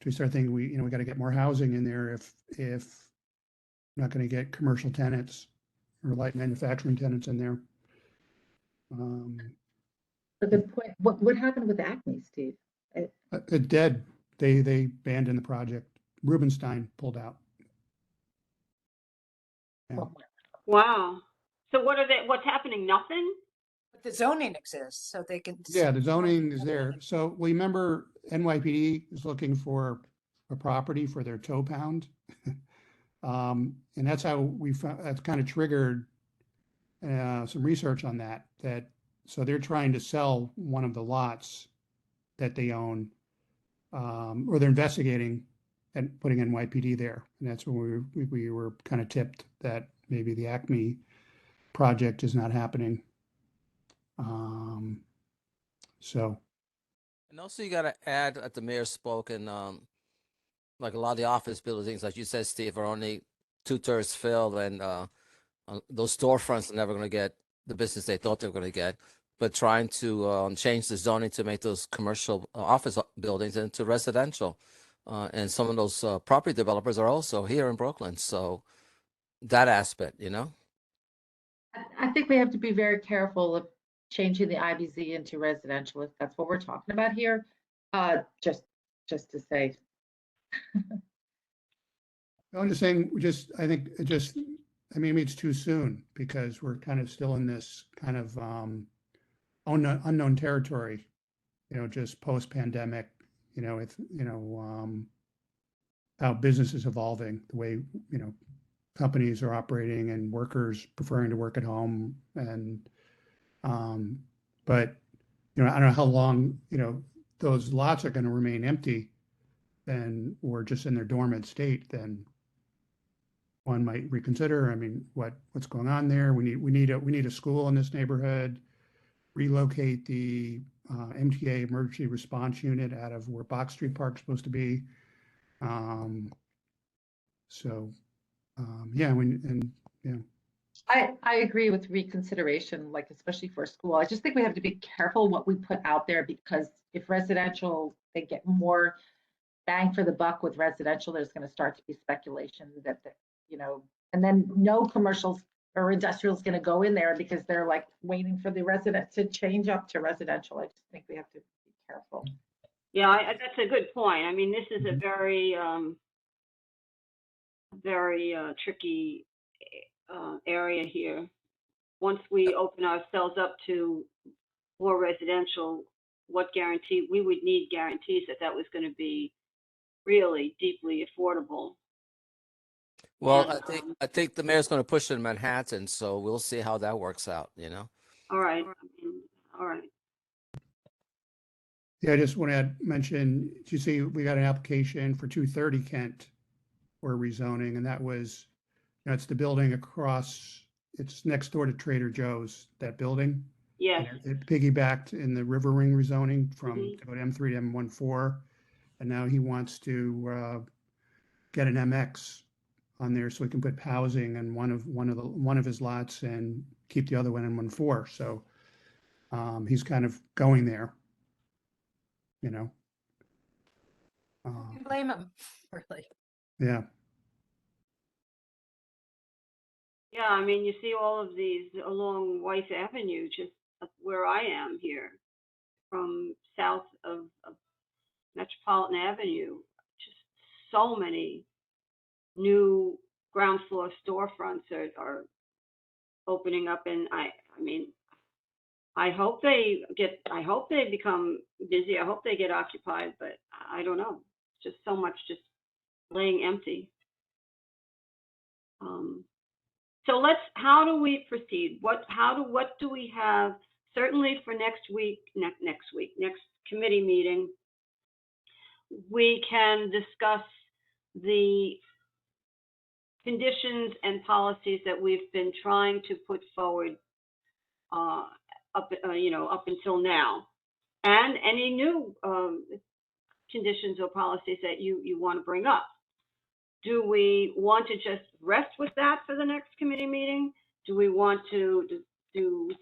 do we start thinking we got to get more housing in there if not going to get commercial tenants or light manufacturing tenants in there.
A good point. What happened with Acme, Steve?
Dead. They abandoned the project. Rubenstein pulled out. Yeah.
Oh,
Wow. So what's happening? Nothing?
But the zoning exists, so they can.
Yeah, the zoning is there. So we remember NYPD is looking for a property for their tow pound. And that's how that's kind of triggered some research on that. So they're trying to sell one of the lots that they own, or they're investigating and putting NYPD there. And that's when we were kind of tipped that maybe the Acme project is not happening. So.
And also you got to add, at the mayor spoke, and like a lot of the office buildings, like you said, Steve, are only 2/3 filled, and those storefronts are never going to get the business they thought they were going to get. But trying to change the zoning to make those commercial office buildings into residential. And some of those property developers are also here in Brooklyn. So that aspect,
I think we have to be very careful of changing the IBZ into residential, if that's what we're talking about here. Just to say.
I'm just saying, I think maybe it's too soon because we're kind of still in this kind of unknown territory, just post-pandemic, with, how business is evolving, the way, companies are operating and workers preferring to work at home. And, but, I don't know how long, those lots are going to remain empty or just in their dormant state, then one might reconsider. I mean, what's going on there? We need a school in this neighborhood, relocate the MTA emergency response unit out of where Box Street Park's supposed to be.
I agree with reconsideration, like especially for school. I just think we have to be careful what we put out there, because if residential, they get more bang for the buck with residential, there's going to start to be speculation that and then no commercials or industrial is going to go in there because they're like waiting for the resident to change up to residential. I just think we have to be careful.
Yeah, that's a good point. I mean, this is a very, very tricky area here. Once we open ourselves up to more residential, we would need guarantees that was going to be really deeply affordable.
Well,
And,
I think the mayor's going to push it in Manhattan, so we'll see how that works out, you know?
all right, I mean, all right.
Yeah, I just want to mention, you see, we got an application for 230 Kent for rezoning, and that was, it's the building across, it's next door to Trader Joe's, that building.
Yes.
And it piggybacked in the River Ring rezoning from
Mhm.
to go to M3 to M14. And now he wants to get an MX on there so he can put housing in one of his lots and keep the other one in 14. So he's kind of going there, you know.
Who can blame him, really?
Yeah.
Yeah, I mean, you see all of these along Weiss Avenue, just where I am here, from south of Metropolitan Avenue, just so many new ground floor storefronts are opening up, and I mean, I hope they become busy. I hope they get occupied, but I don't know. Just so much just laying empty. So how do we proceed? What do we have? Certainly for next committee meeting, we can discuss the conditions and policies that we've been trying to put forward up until now, and any new conditions or policies that you want to bring up. Do we want to just rest with that for the next committee meeting? Do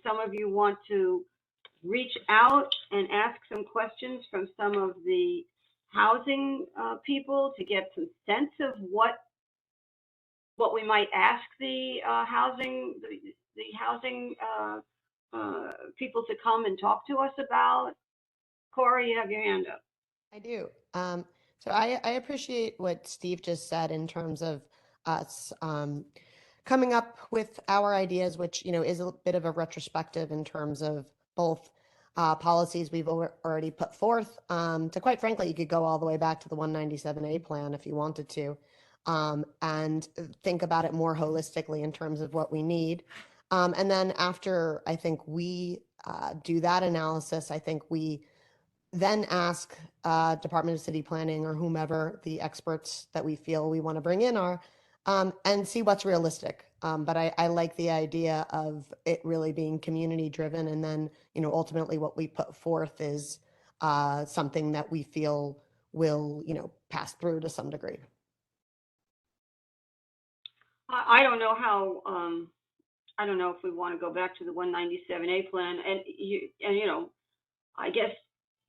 some of you want to reach out and ask some questions from some of the housing people to get some sense of what we might ask the housing people to come and talk to us about? Corey, you have your hand up.
I do. So I appreciate what Steve just said in terms of us coming up with our ideas, which, is a bit of a retrospective in terms of both policies we've already put forth. To quite frankly, you could go all the way back to the 197A plan if you wanted to, and think about it more holistically in terms of what we need. And then after I think we do that analysis, I think we then ask Department of City Planning or whomever the experts that we feel we want to bring in are, and see what's realistic. But I like the idea of it really being community driven, and then ultimately what we put forth is something that we feel will pass through to some degree.
I don't know how. I don't know if we want to go back to the 197A plan, and I guess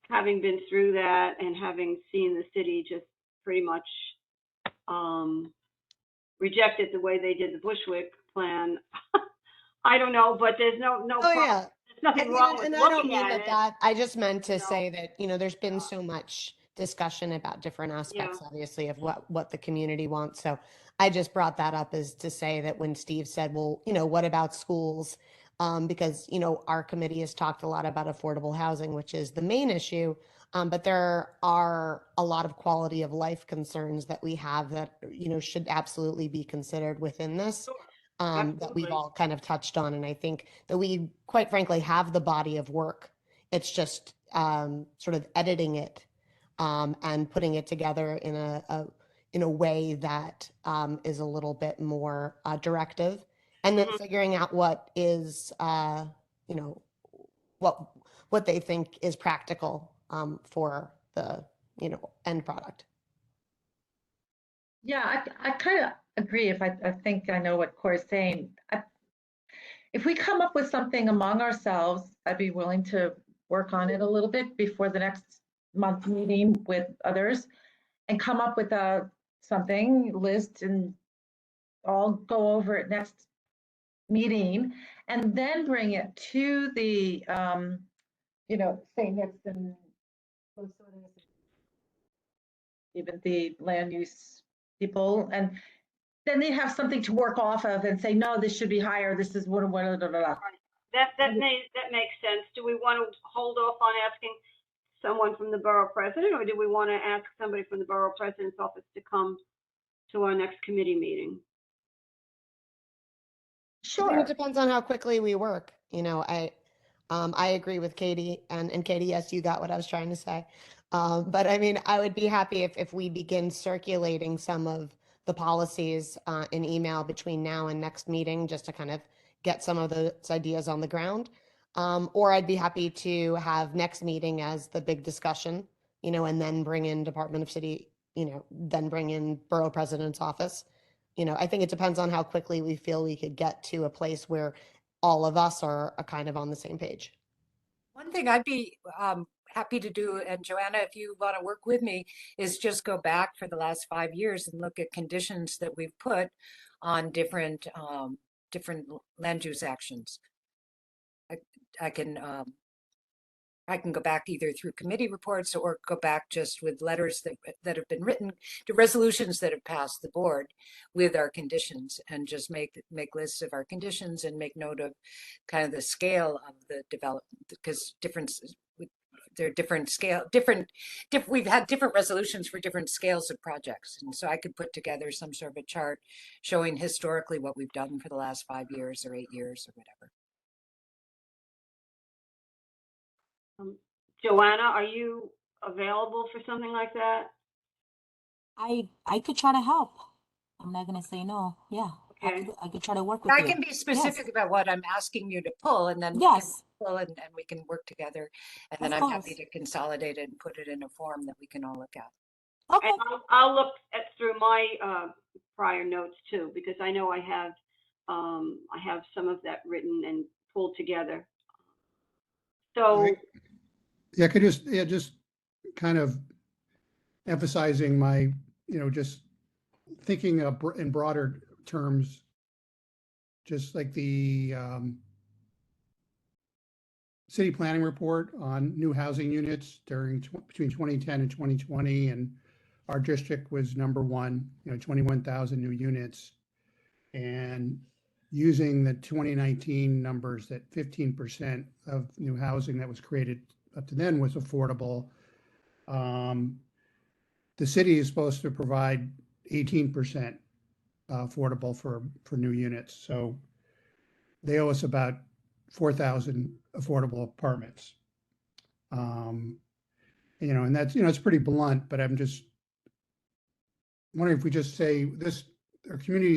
having been through that and having seen the city just pretty much reject it the way they did the Bushwick plan, I don't know, but there's no
Oh
problem.
yeah.
There's nothing wrong with
And I don't
looking
mean
at
that,
it.
I just meant to say that, there's been so much discussion about different aspects,
Yeah.
obviously, of what the community wants. So I just brought that up as to say that when Steve said, well, what about schools? Because, our committee has talked a lot about affordable housing, which is the main issue. But there are a lot of quality of life concerns that we have that, should absolutely be considered within this. That we've all kind of touched on. And I think that we, quite frankly, have the body of work. It's just sort of editing it and putting it together in a way that is a little bit more directive, and then figuring out what is, what they think is practical for the, end product.
Yeah, I kind of agree. I think I know what Corey's saying. If we come up with something among ourselves, I'd be willing to work on it a little bit before the next month meeting with others, and come up with something list and all go over it next meeting, and then bring it to the St. Nixon, even the land use people, and then they have something to work off of and say, no, this should be higher. This is what.
That makes sense. Do we want to hold off on asking someone from the borough president, or do we want to ask somebody from the borough president's office to come to our next committee meeting?
I think
Sure.
it depends on how quickly we work. I agree with Katie, and Katie, yes, you got what I was trying to say. But I mean, I would be happy if we begin circulating some of the policies in email between now and next meeting, just to kind of get some of those ideas on the ground. Or I'd be happy to have next meeting as the big discussion, and then bring in Department of City, then bring in Borough President's office. I think it depends on how quickly we feel we could get to a place where all of us are kind of on the same page.
One thing I'd be happy to do, and Joanna, if you want to work with me, is just go back for the last 5 years and look at conditions that we've put on different land use actions. I can go back either through committee reports or go back just with letters that have been written to resolutions that have passed the board with our conditions, and just make lists of our conditions and make note of kind of the scale of the development, because there are different scale, we've had different resolutions for different scales of projects. And so I could put together some sort of a chart showing historically what we've done for the last 5 years or 8 years or whatever.
Joanna, are you available for something like that?
I could try to help. I'm not gonna say no. Yeah,
Okay.
I could try to work with
I
you.
can be specific about what I'm asking you to pull, and then
Yes.
pull and we can work together. And then
Of
I'm happy
course.
to consolidate it and put it in a form that we can all look at.
Okay.
And I'll look through my prior notes too, because I know I have some of that written and pulled together. So
Yeah, just kind of emphasizing my, just thinking in broader terms, just like the city planning report on new housing units between 2010 and 2020, and our district was number one, 21,000 new units. And using the 2019 numbers, that 15% of new housing that was created up to then was affordable. The city is supposed to provide 18% affordable for new units. So they owe us about 4,000 affordable apartments. And that's, it's pretty blunt, but I'm just wondering if we just say this, our community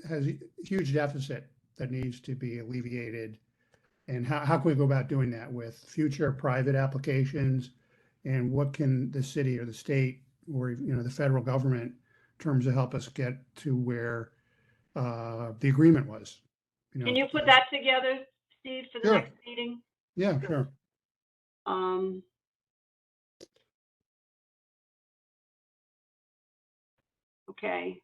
has a huge deficit that needs to be alleviated. And how can we go about doing that with future private applications? And what can the city or the state or, the federal government in terms of help us get to where the agreement was?
can you put that together, Steve, for the
Sure.
next meeting?
Yeah, sure.
Okay.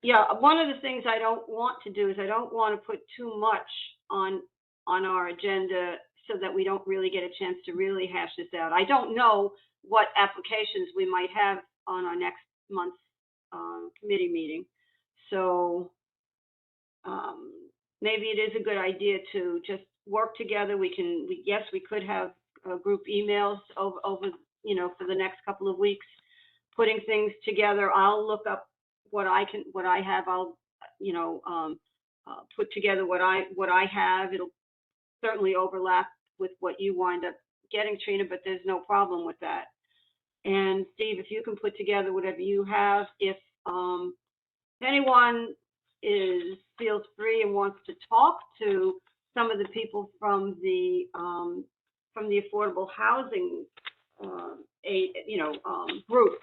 Yeah, one of the things I don't want to do is I don't want to put too much on our agenda so that we don't really get a chance to really hash this out. I don't know what applications we might have on our next month's committee meeting. So maybe it is a good idea to just work together. Yes, we could have group emails over, for the next couple of weeks, putting things together. I'll look up what I have. I'll, put together what I have. It'll certainly overlap with what you wind up getting, Trina, but there's no problem with that. And Steve, if you can put together whatever you have, if anyone feels free and wants to talk to some of the people from the affordable housing group,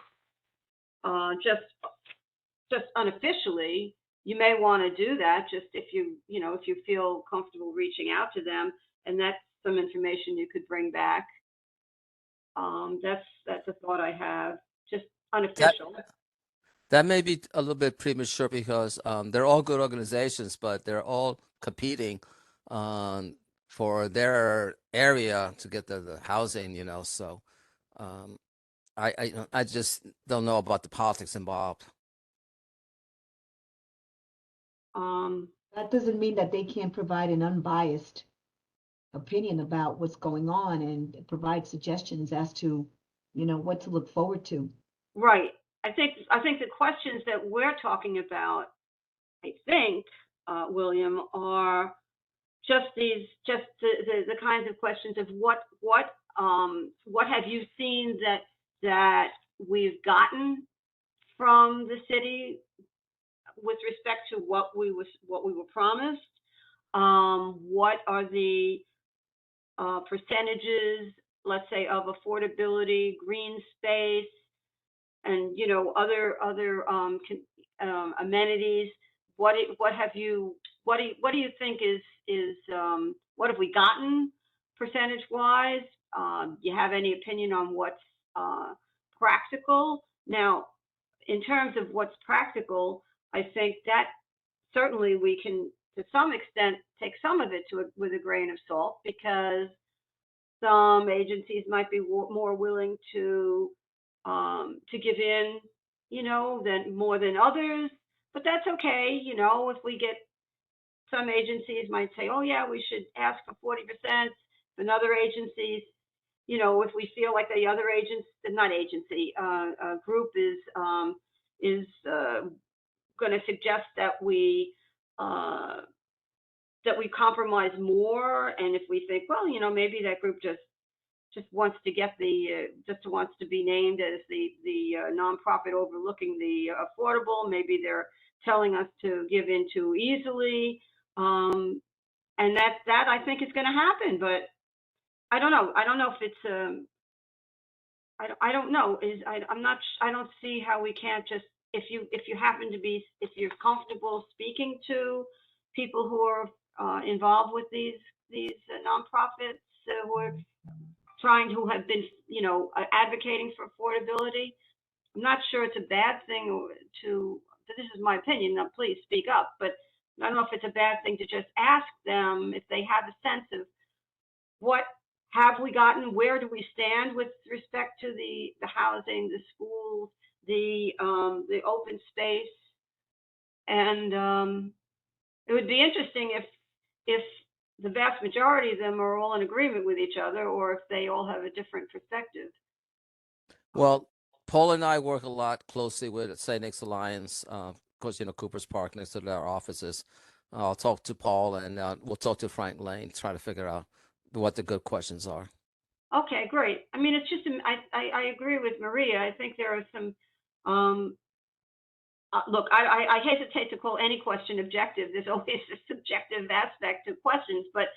just unofficially, you may want to do that. Just if you feel comfortable reaching out to them, and that's some information you could bring back. That's a thought I have. Just unofficial.
That may be a little bit premature because they're all good organizations, but they're all competing for their area to get the housing, So I just don't know about the politics involved.
That doesn't mean that they can't provide an unbiased opinion about what's going on and provide suggestions as to, what to look forward to.
Right. I think the questions that we're talking about, I think, William, are just the kinds of questions of what have you seen that we've gotten from the city with respect to what we were promised. What are the percentages, let's say, of affordability, green space, and other amenities? What do you think is what have we gotten percentage wise? Do you have any opinion on what's practical? Now, in terms of what's practical, I think that certainly we can, to some extent, take some of it with a grain of salt, because some agencies might be more willing to give in, more than others. But that's okay, if we get some agencies might say, oh yeah, we should ask for 40%. And other agencies, if we feel like the other group is going to suggest that we compromise more, and if we think, well, maybe that group just wants to get wants to be named as the nonprofit overlooking the affordable, maybe they're telling us to give in too easily, and that I think is going to happen. But I don't know if it's I don't know. I don't see how we can't just, if you're comfortable speaking to people who are involved with these nonprofits who have been advocating for affordability. I'm not sure it's a bad thing this is my opinion, now please speak up, but I don't know if it's a bad thing to just ask them if they have a sense of what have we gotten, where do we stand with respect to the housing, the schools, the open space. And it would be interesting if the vast majority of them are all in agreement with each other, or if they all have a different perspective.
Well, Paul and I work a lot closely with St. Nick's Alliance, of course, Cooper's Park next to their offices. I'll talk to Paul, and we'll talk to Frank Lane, try to figure out what the good questions are.
Okay, great. I mean, it's just, I agree with Maria. I think there are some, look, I hesitate to call any question objective. There's always a subjective aspect to questions, but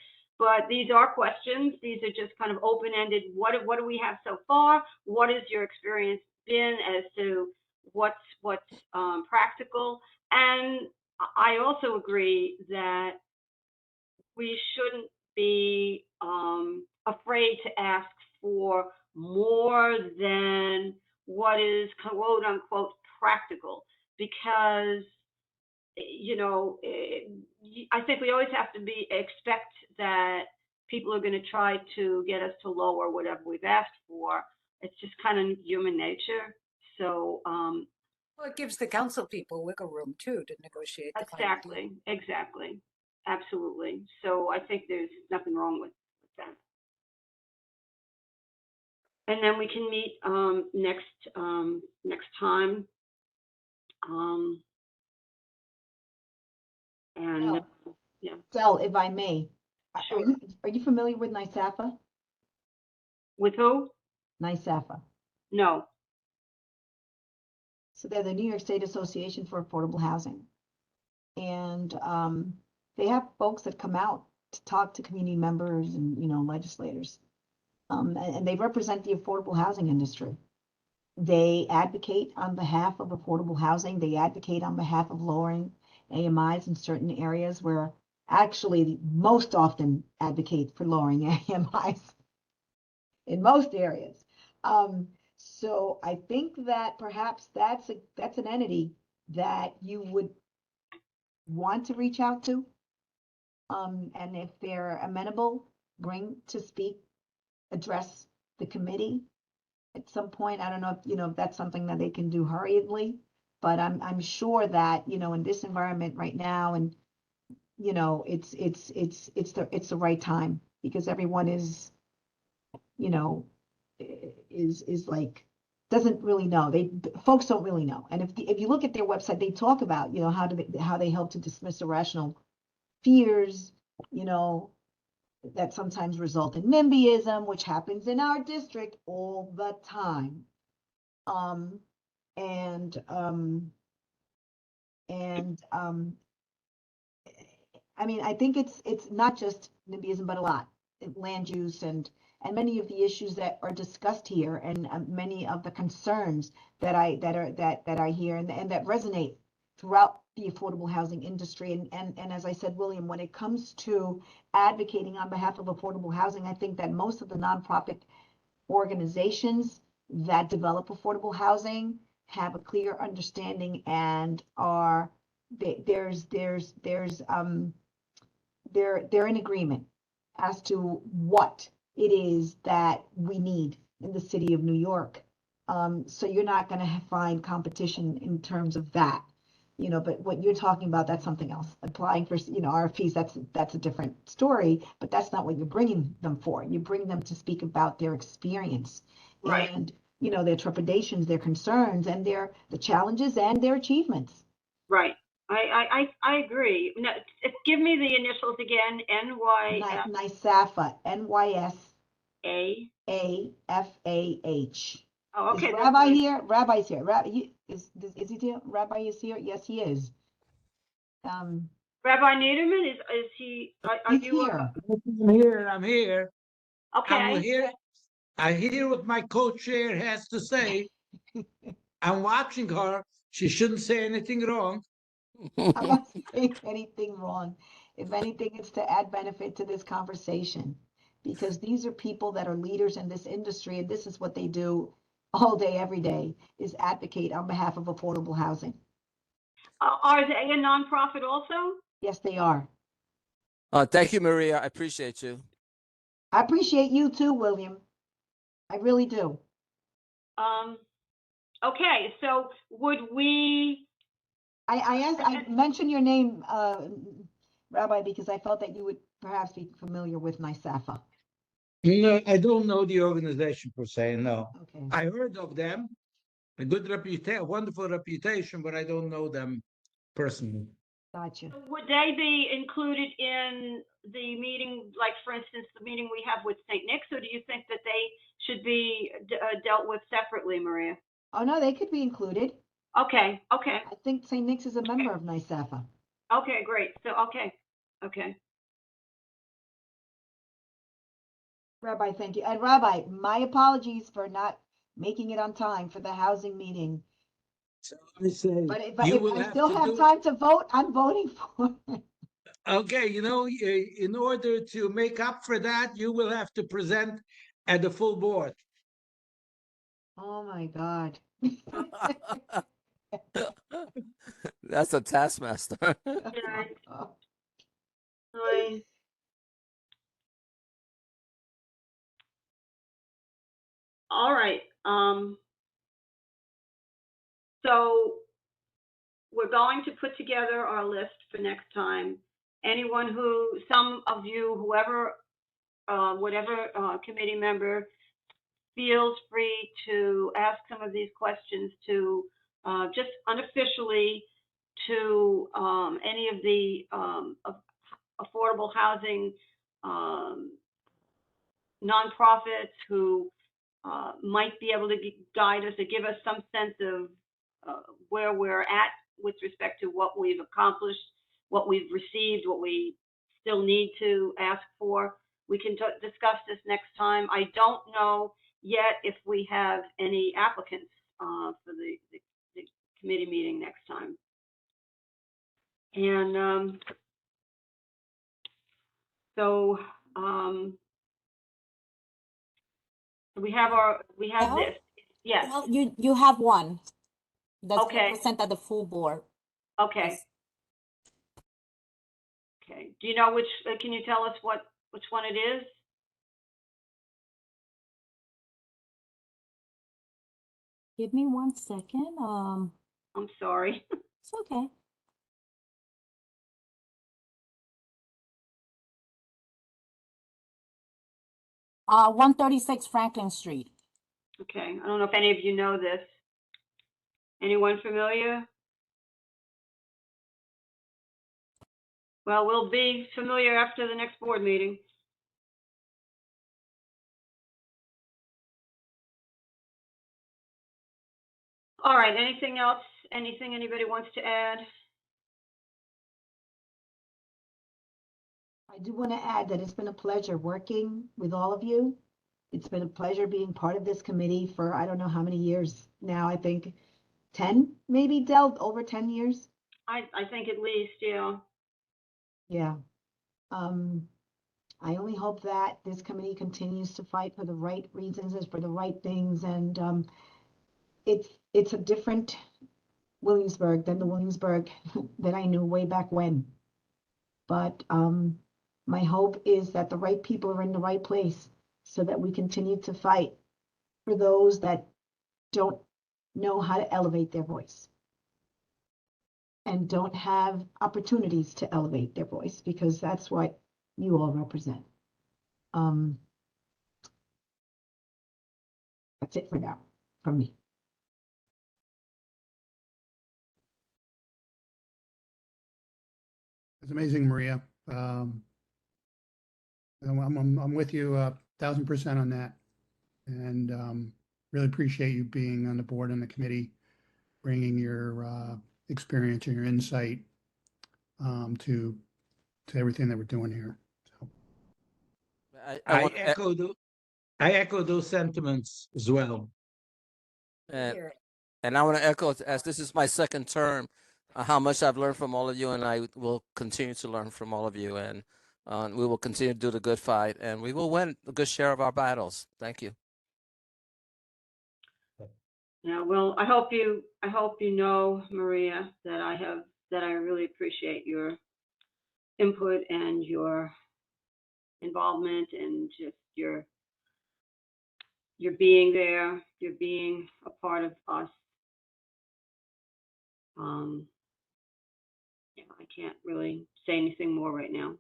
these are questions. These are just kind of open-ended. What do we have so far? What has your experience been as to what's practical? And I also agree that we shouldn't be afraid to ask for more than what is quote unquote practical, because I think we always have to expect that people are going to try to get us to lower whatever we've asked for. It's just kind of human nature. So
well, it gives the council people wiggle room too to negotiate the final deal.
Exactly. Absolutely. So I think there's nothing wrong with that. And then we can meet next time. And yeah.
Del, if I may,
Sure.
are you familiar with NYSAFA?
With who?
NYSAFA.
No.
So they're the New York State Association for Affordable Housing. And they have folks that come out to talk to community members and, legislators. And they represent the affordable housing industry. They advocate on behalf of affordable housing. They advocate on behalf of lowering AMIs in certain areas, where actually most often advocate for lowering AMIs in most areas. So I think that perhaps that's an entity that you would want to reach out to. And if they're amenable, bring to speak, address the committee at some point. I don't know if that's something that they can do hurriedly, but I'm sure that in this environment right now, and it's the right time, because everyone is is like doesn't really know. Folks don't really know. And if you look at their website, they talk about, how they help to dismiss irrational fears, that sometimes result in NIMBYism, which happens in our district all the time. I mean, I think it's not just NIMBYism, but a lot, land use and many of the issues that are discussed here, and many of the concerns that I hear and that resonate throughout the affordable housing industry. And as I said, William, when it comes to advocating on behalf of affordable housing, I think that most of the nonprofit organizations that develop affordable housing have a clear understanding and they're in agreement as to what it is that we need in the city of New York. So you're not going to find competition in terms of that, but what you're talking about, that's something else. Applying for, RFPs, that's a different story, but that's not what you're bringing them for. You bring them to speak about their experience,
Right.
and, their trepidations, their concerns, and the challenges and their achievements.
Right. I agree. No, give me the initials again.
NYSAFA, NYSAFAH.
Oh, okay.
Is Rabbi here? Rabbi's here. Is he here? Rabbi is here? Yes, he is.
Rabbi Niederman, is he? Are
He's
you?
here.
I'm here.
Okay.
I hear what my co-chair has to say. I'm watching her. She shouldn't say anything wrong.
I'm not saying anything wrong. If anything, it's to add benefit to this conversation, because these are people that are leaders in this industry, and this is what they do all day, every day, is advocate on behalf of affordable housing.
Are they a nonprofit also?
Yes, they are.
Thank you, Maria. I appreciate you.
I appreciate you too, William. I really do.
Okay, so would we?
I mentioned your name, Rabbi, because I felt that you would perhaps be familiar with NYSAFA.
No, I don't know the organization per se, no.
Okay.
I heard of them, a good reputation, wonderful reputation, but I don't know them personally.
Gotcha.
Would they be included in the meeting, like for instance, the meeting we have with St. Nick's, or do you think that they should be dealt with separately, Maria?
Oh, no, they could be included.
Okay.
I think St. Nick's is a member of NYSAFA.
Okay, great. So, okay.
Rabbi, thank you. And Rabbi, my apologies for not making it on time for the housing meeting.
So let me say,
But if I still have time to vote, I'm voting for it.
Okay, in order to make up for that, you will have to present at the full board.
Oh my God.
That's a taskmaster.
All right. So we're going to put together our list for next time. Some of you, whoever, whatever committee member feels free to ask some of these questions to just unofficially to any of the affordable housing nonprofits who might be able to guide us or give us some sense of where we're at with respect to what we've accomplished, what we've received, what we still need to ask for. We can discuss this next time. I don't know yet if we have any applicants for the committee meeting next time. And so we have this. Yes.
Well, you have one that's
Okay.
sent at the full board.
Okay.
Yes.
Okay. Do you know which? Can you tell us which one it is?
Give me 1 second.
I'm sorry.
It's okay. Uh, 136 Franklin Street.
Okay, I don't know if any of you know this. Anyone familiar? Well, we'll be familiar after the next board meeting. All right, anything else? Anything anybody wants to add?
I do want to add that it's been a pleasure working with all of you. It's been a pleasure being part of this committee for I don't know how many years now. I think 10, maybe, Del, over 10 years.
I think at least, yeah.
Yeah. I only hope that this committee continues to fight for the right reasons and for the right things. And it's a different Williamsburg than the Williamsburg that I knew way back when. But my hope is that the right people are in the right place so that we continue to fight for those that don't know how to elevate their voice and don't have opportunities to elevate their voice, because that's what you all represent. That's it for now, from me.
It's amazing, Maria. I'm with you 1,000% on that. And really appreciate you being on the board and the committee, bringing your experience and your insight to everything that we're doing here. So.
I echo those sentiments as well.
And I want to echo, as this is my second term, how much I've learned from all of you, and I will continue to learn from all of you. And we will continue to do the good fight, and we will win a good share of our battles. Thank you.
Yeah, well, I hope you know, Maria, that I really appreciate your input and your involvement and just your being there, you're being a part of us. Yeah, I can't really say anything more right now.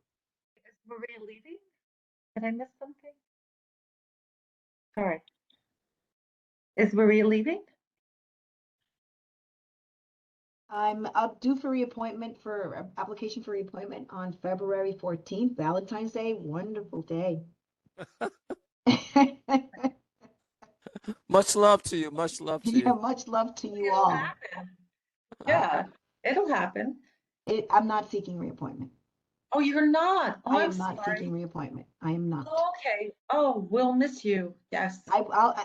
Is Maria leaving? Did I miss something? Sorry. Is Maria leaving?
I'm up due for reappointment for application for reappointment on February 14th, Valentine's Day. Wonderful day.
Much love to you. Much love to you.
Yeah, much love to you all.
Happen. Yeah, it'll happen.
I'm not seeking reappointment.
Oh, you're not. Oh,
I
I'm
am not
sorry.
seeking reappointment. I am not.
Okay. Oh, we'll miss you. Yes.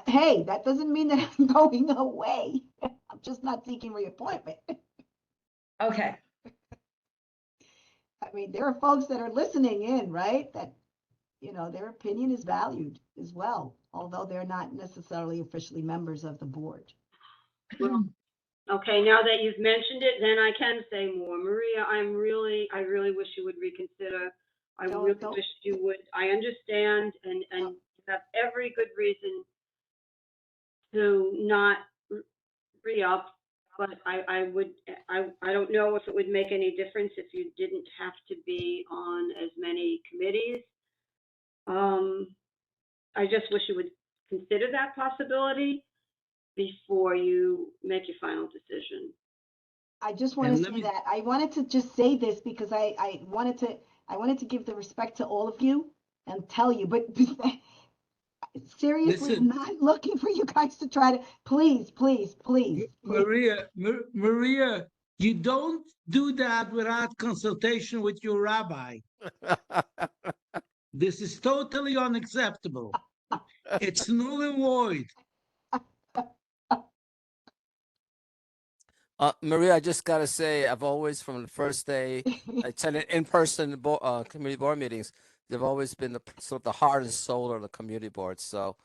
Hey, that doesn't mean that I'm going away. I'm just not seeking reappointment.
Okay.
I mean, there are folks that are listening in, right? That, their opinion is valued as well, although they're not necessarily officially members of the board.
Well, okay, now that you've mentioned it, then I can say more. Maria, I really wish you would reconsider. I really wish you would. I understand, and you have every good reason to not re-up, but I don't know if it would make any difference if you didn't have to be on as many committees. I just wish you would consider that possibility before you make your final decision.
I just want to say that I wanted to just say this because I wanted to give the respect to all of you and tell you, but seriously,
Listen.
I'm not looking for you guys to try to, please.
Maria, you don't do that without consultation with your rabbi. This is totally unacceptable. It's null and void.
Maria, I just got to say, I've always, from the first day I attended in-person community board meetings, they've always been the heart and soul of the community board. So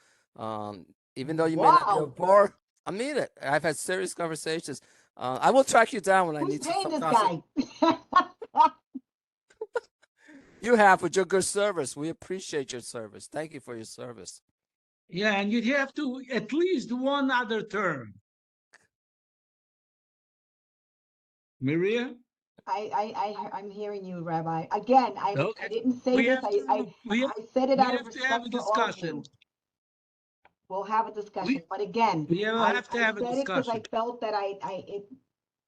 even though you may not be a board, I mean it. I've had serious conversations. I will track you down when I need to.
Who's paying this guy?
You have, with your good service. We appreciate your service. Thank you for your service.
Yeah, and you'd have to at least one other term. Maria?
I'm hearing you, Rabbi. Again, I didn't say this. I said it out of respect for all of you. we'll have a discussion, but again,
Yeah, we'll
I
have to have a
said it because I
discussion.
felt that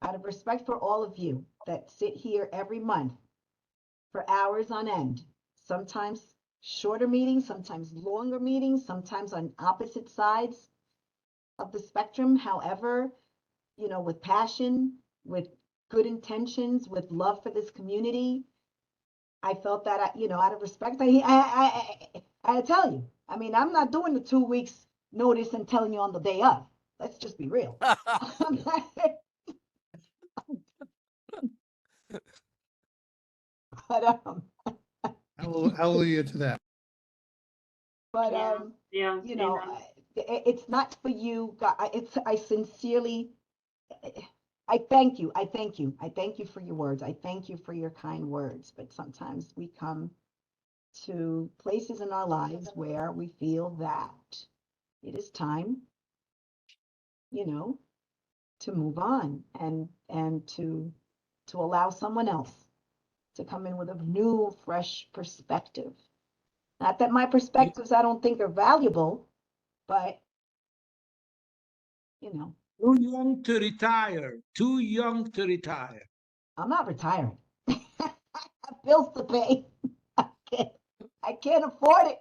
out of respect for all of you that sit here every month for hours on end, sometimes shorter meetings, sometimes longer meetings, sometimes on opposite sides of the spectrum. However, with passion, with good intentions, with love for this community, I felt that, out of respect, I tell you, I mean, I'm not doing the 2 weeks notice and telling you on the day of. Let's just be real. But,
Hallelujah to that.
but,
Yeah.
it's not for you. I sincerely, I thank you. I thank you. I thank you for your words. I thank you for your kind words. But sometimes we come to places in our lives where we feel that it is time, to move on and to allow someone else to come in with a new, fresh perspective. Not that my perspectives I don't think are valuable, but
Too young to retire. Too young to retire.
I'm not retiring. I have bills to pay. I can't afford it.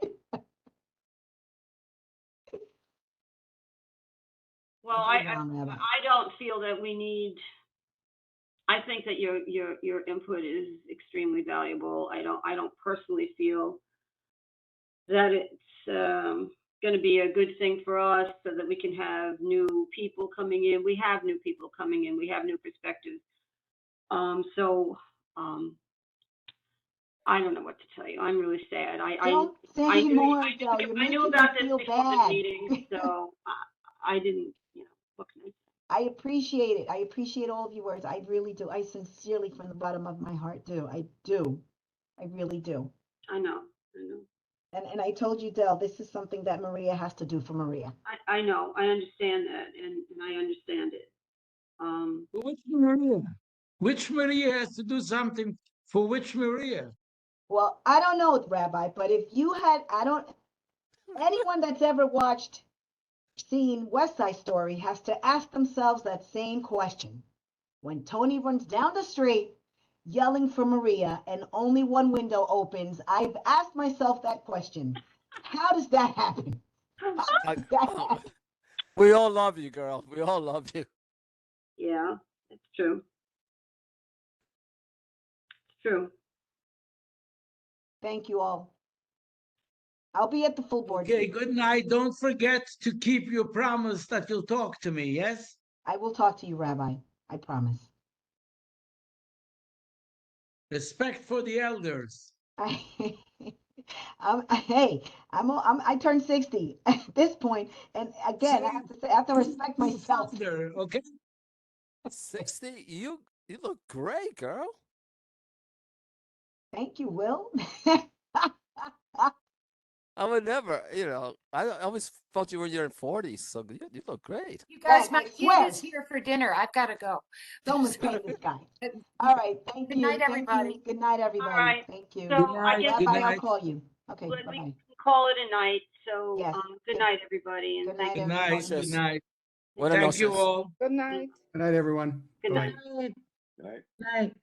Well, I don't feel that we need. I think that your input is extremely valuable. I don't personally feel that it's going to be a good thing for us, so that we can have new people coming in. We have new people coming in. We have new perspectives. I don't know what to tell you. I'm really sad.
Don't say
I knew,
more,
I
Del.
knew,
You're
I knew
making me
about this
feel
before the
bad.
meeting, so I didn't, what can I say?
I appreciate it. I appreciate all of your words. I really do. I sincerely, from the bottom of my heart, do. I do. I really do.
I know.
And I told you, Del, this is something that Maria has to do for Maria.
I know. I understand that, and I understand it.
Which Maria? Which Maria has to do something for which Maria?
Well, I don't know, Rabbi, but if you had, anyone that's ever seen West Side Story has to ask themselves that same question. When Tony runs down the street yelling for Maria and only one window opens, I've asked myself that question. How does that happen?
We all love you, girl. We all love you.
Yeah, it's true. It's true.
Thank you all. I'll be at the full board.
Okay, good night. Don't forget to keep your promise that you'll talk to me, yes?
I will talk to you, Rabbi. I promise.
Respect for the elders.
Hey, I turned 60 at this point, and again, I have to respect myself.
Okay.
60? You look great, girl.
Thank you, Will.
I would never, I always thought you were in your 40s, so you look great.
You guys,
Thanks,
my
I
kid
swear.
is here for dinner. I've got to go.
Don't mistake this guy. All right, thank
Good
you.
night,
Thank
everybody.
you. Good night, everybody.
All right.
Thank you.
So I guess
Rabbi, I'll call you. Okay,
we
bye-bye.
can call it a night. So
Yes.
good night, everybody, and
Good
thank
night,
you.
Good night.
everybody.
Good night.
Buenas
Thank you
noches.
all.
Good night.
Good night, everyone.
Good
Bye-bye.
night.
Good night.
Night.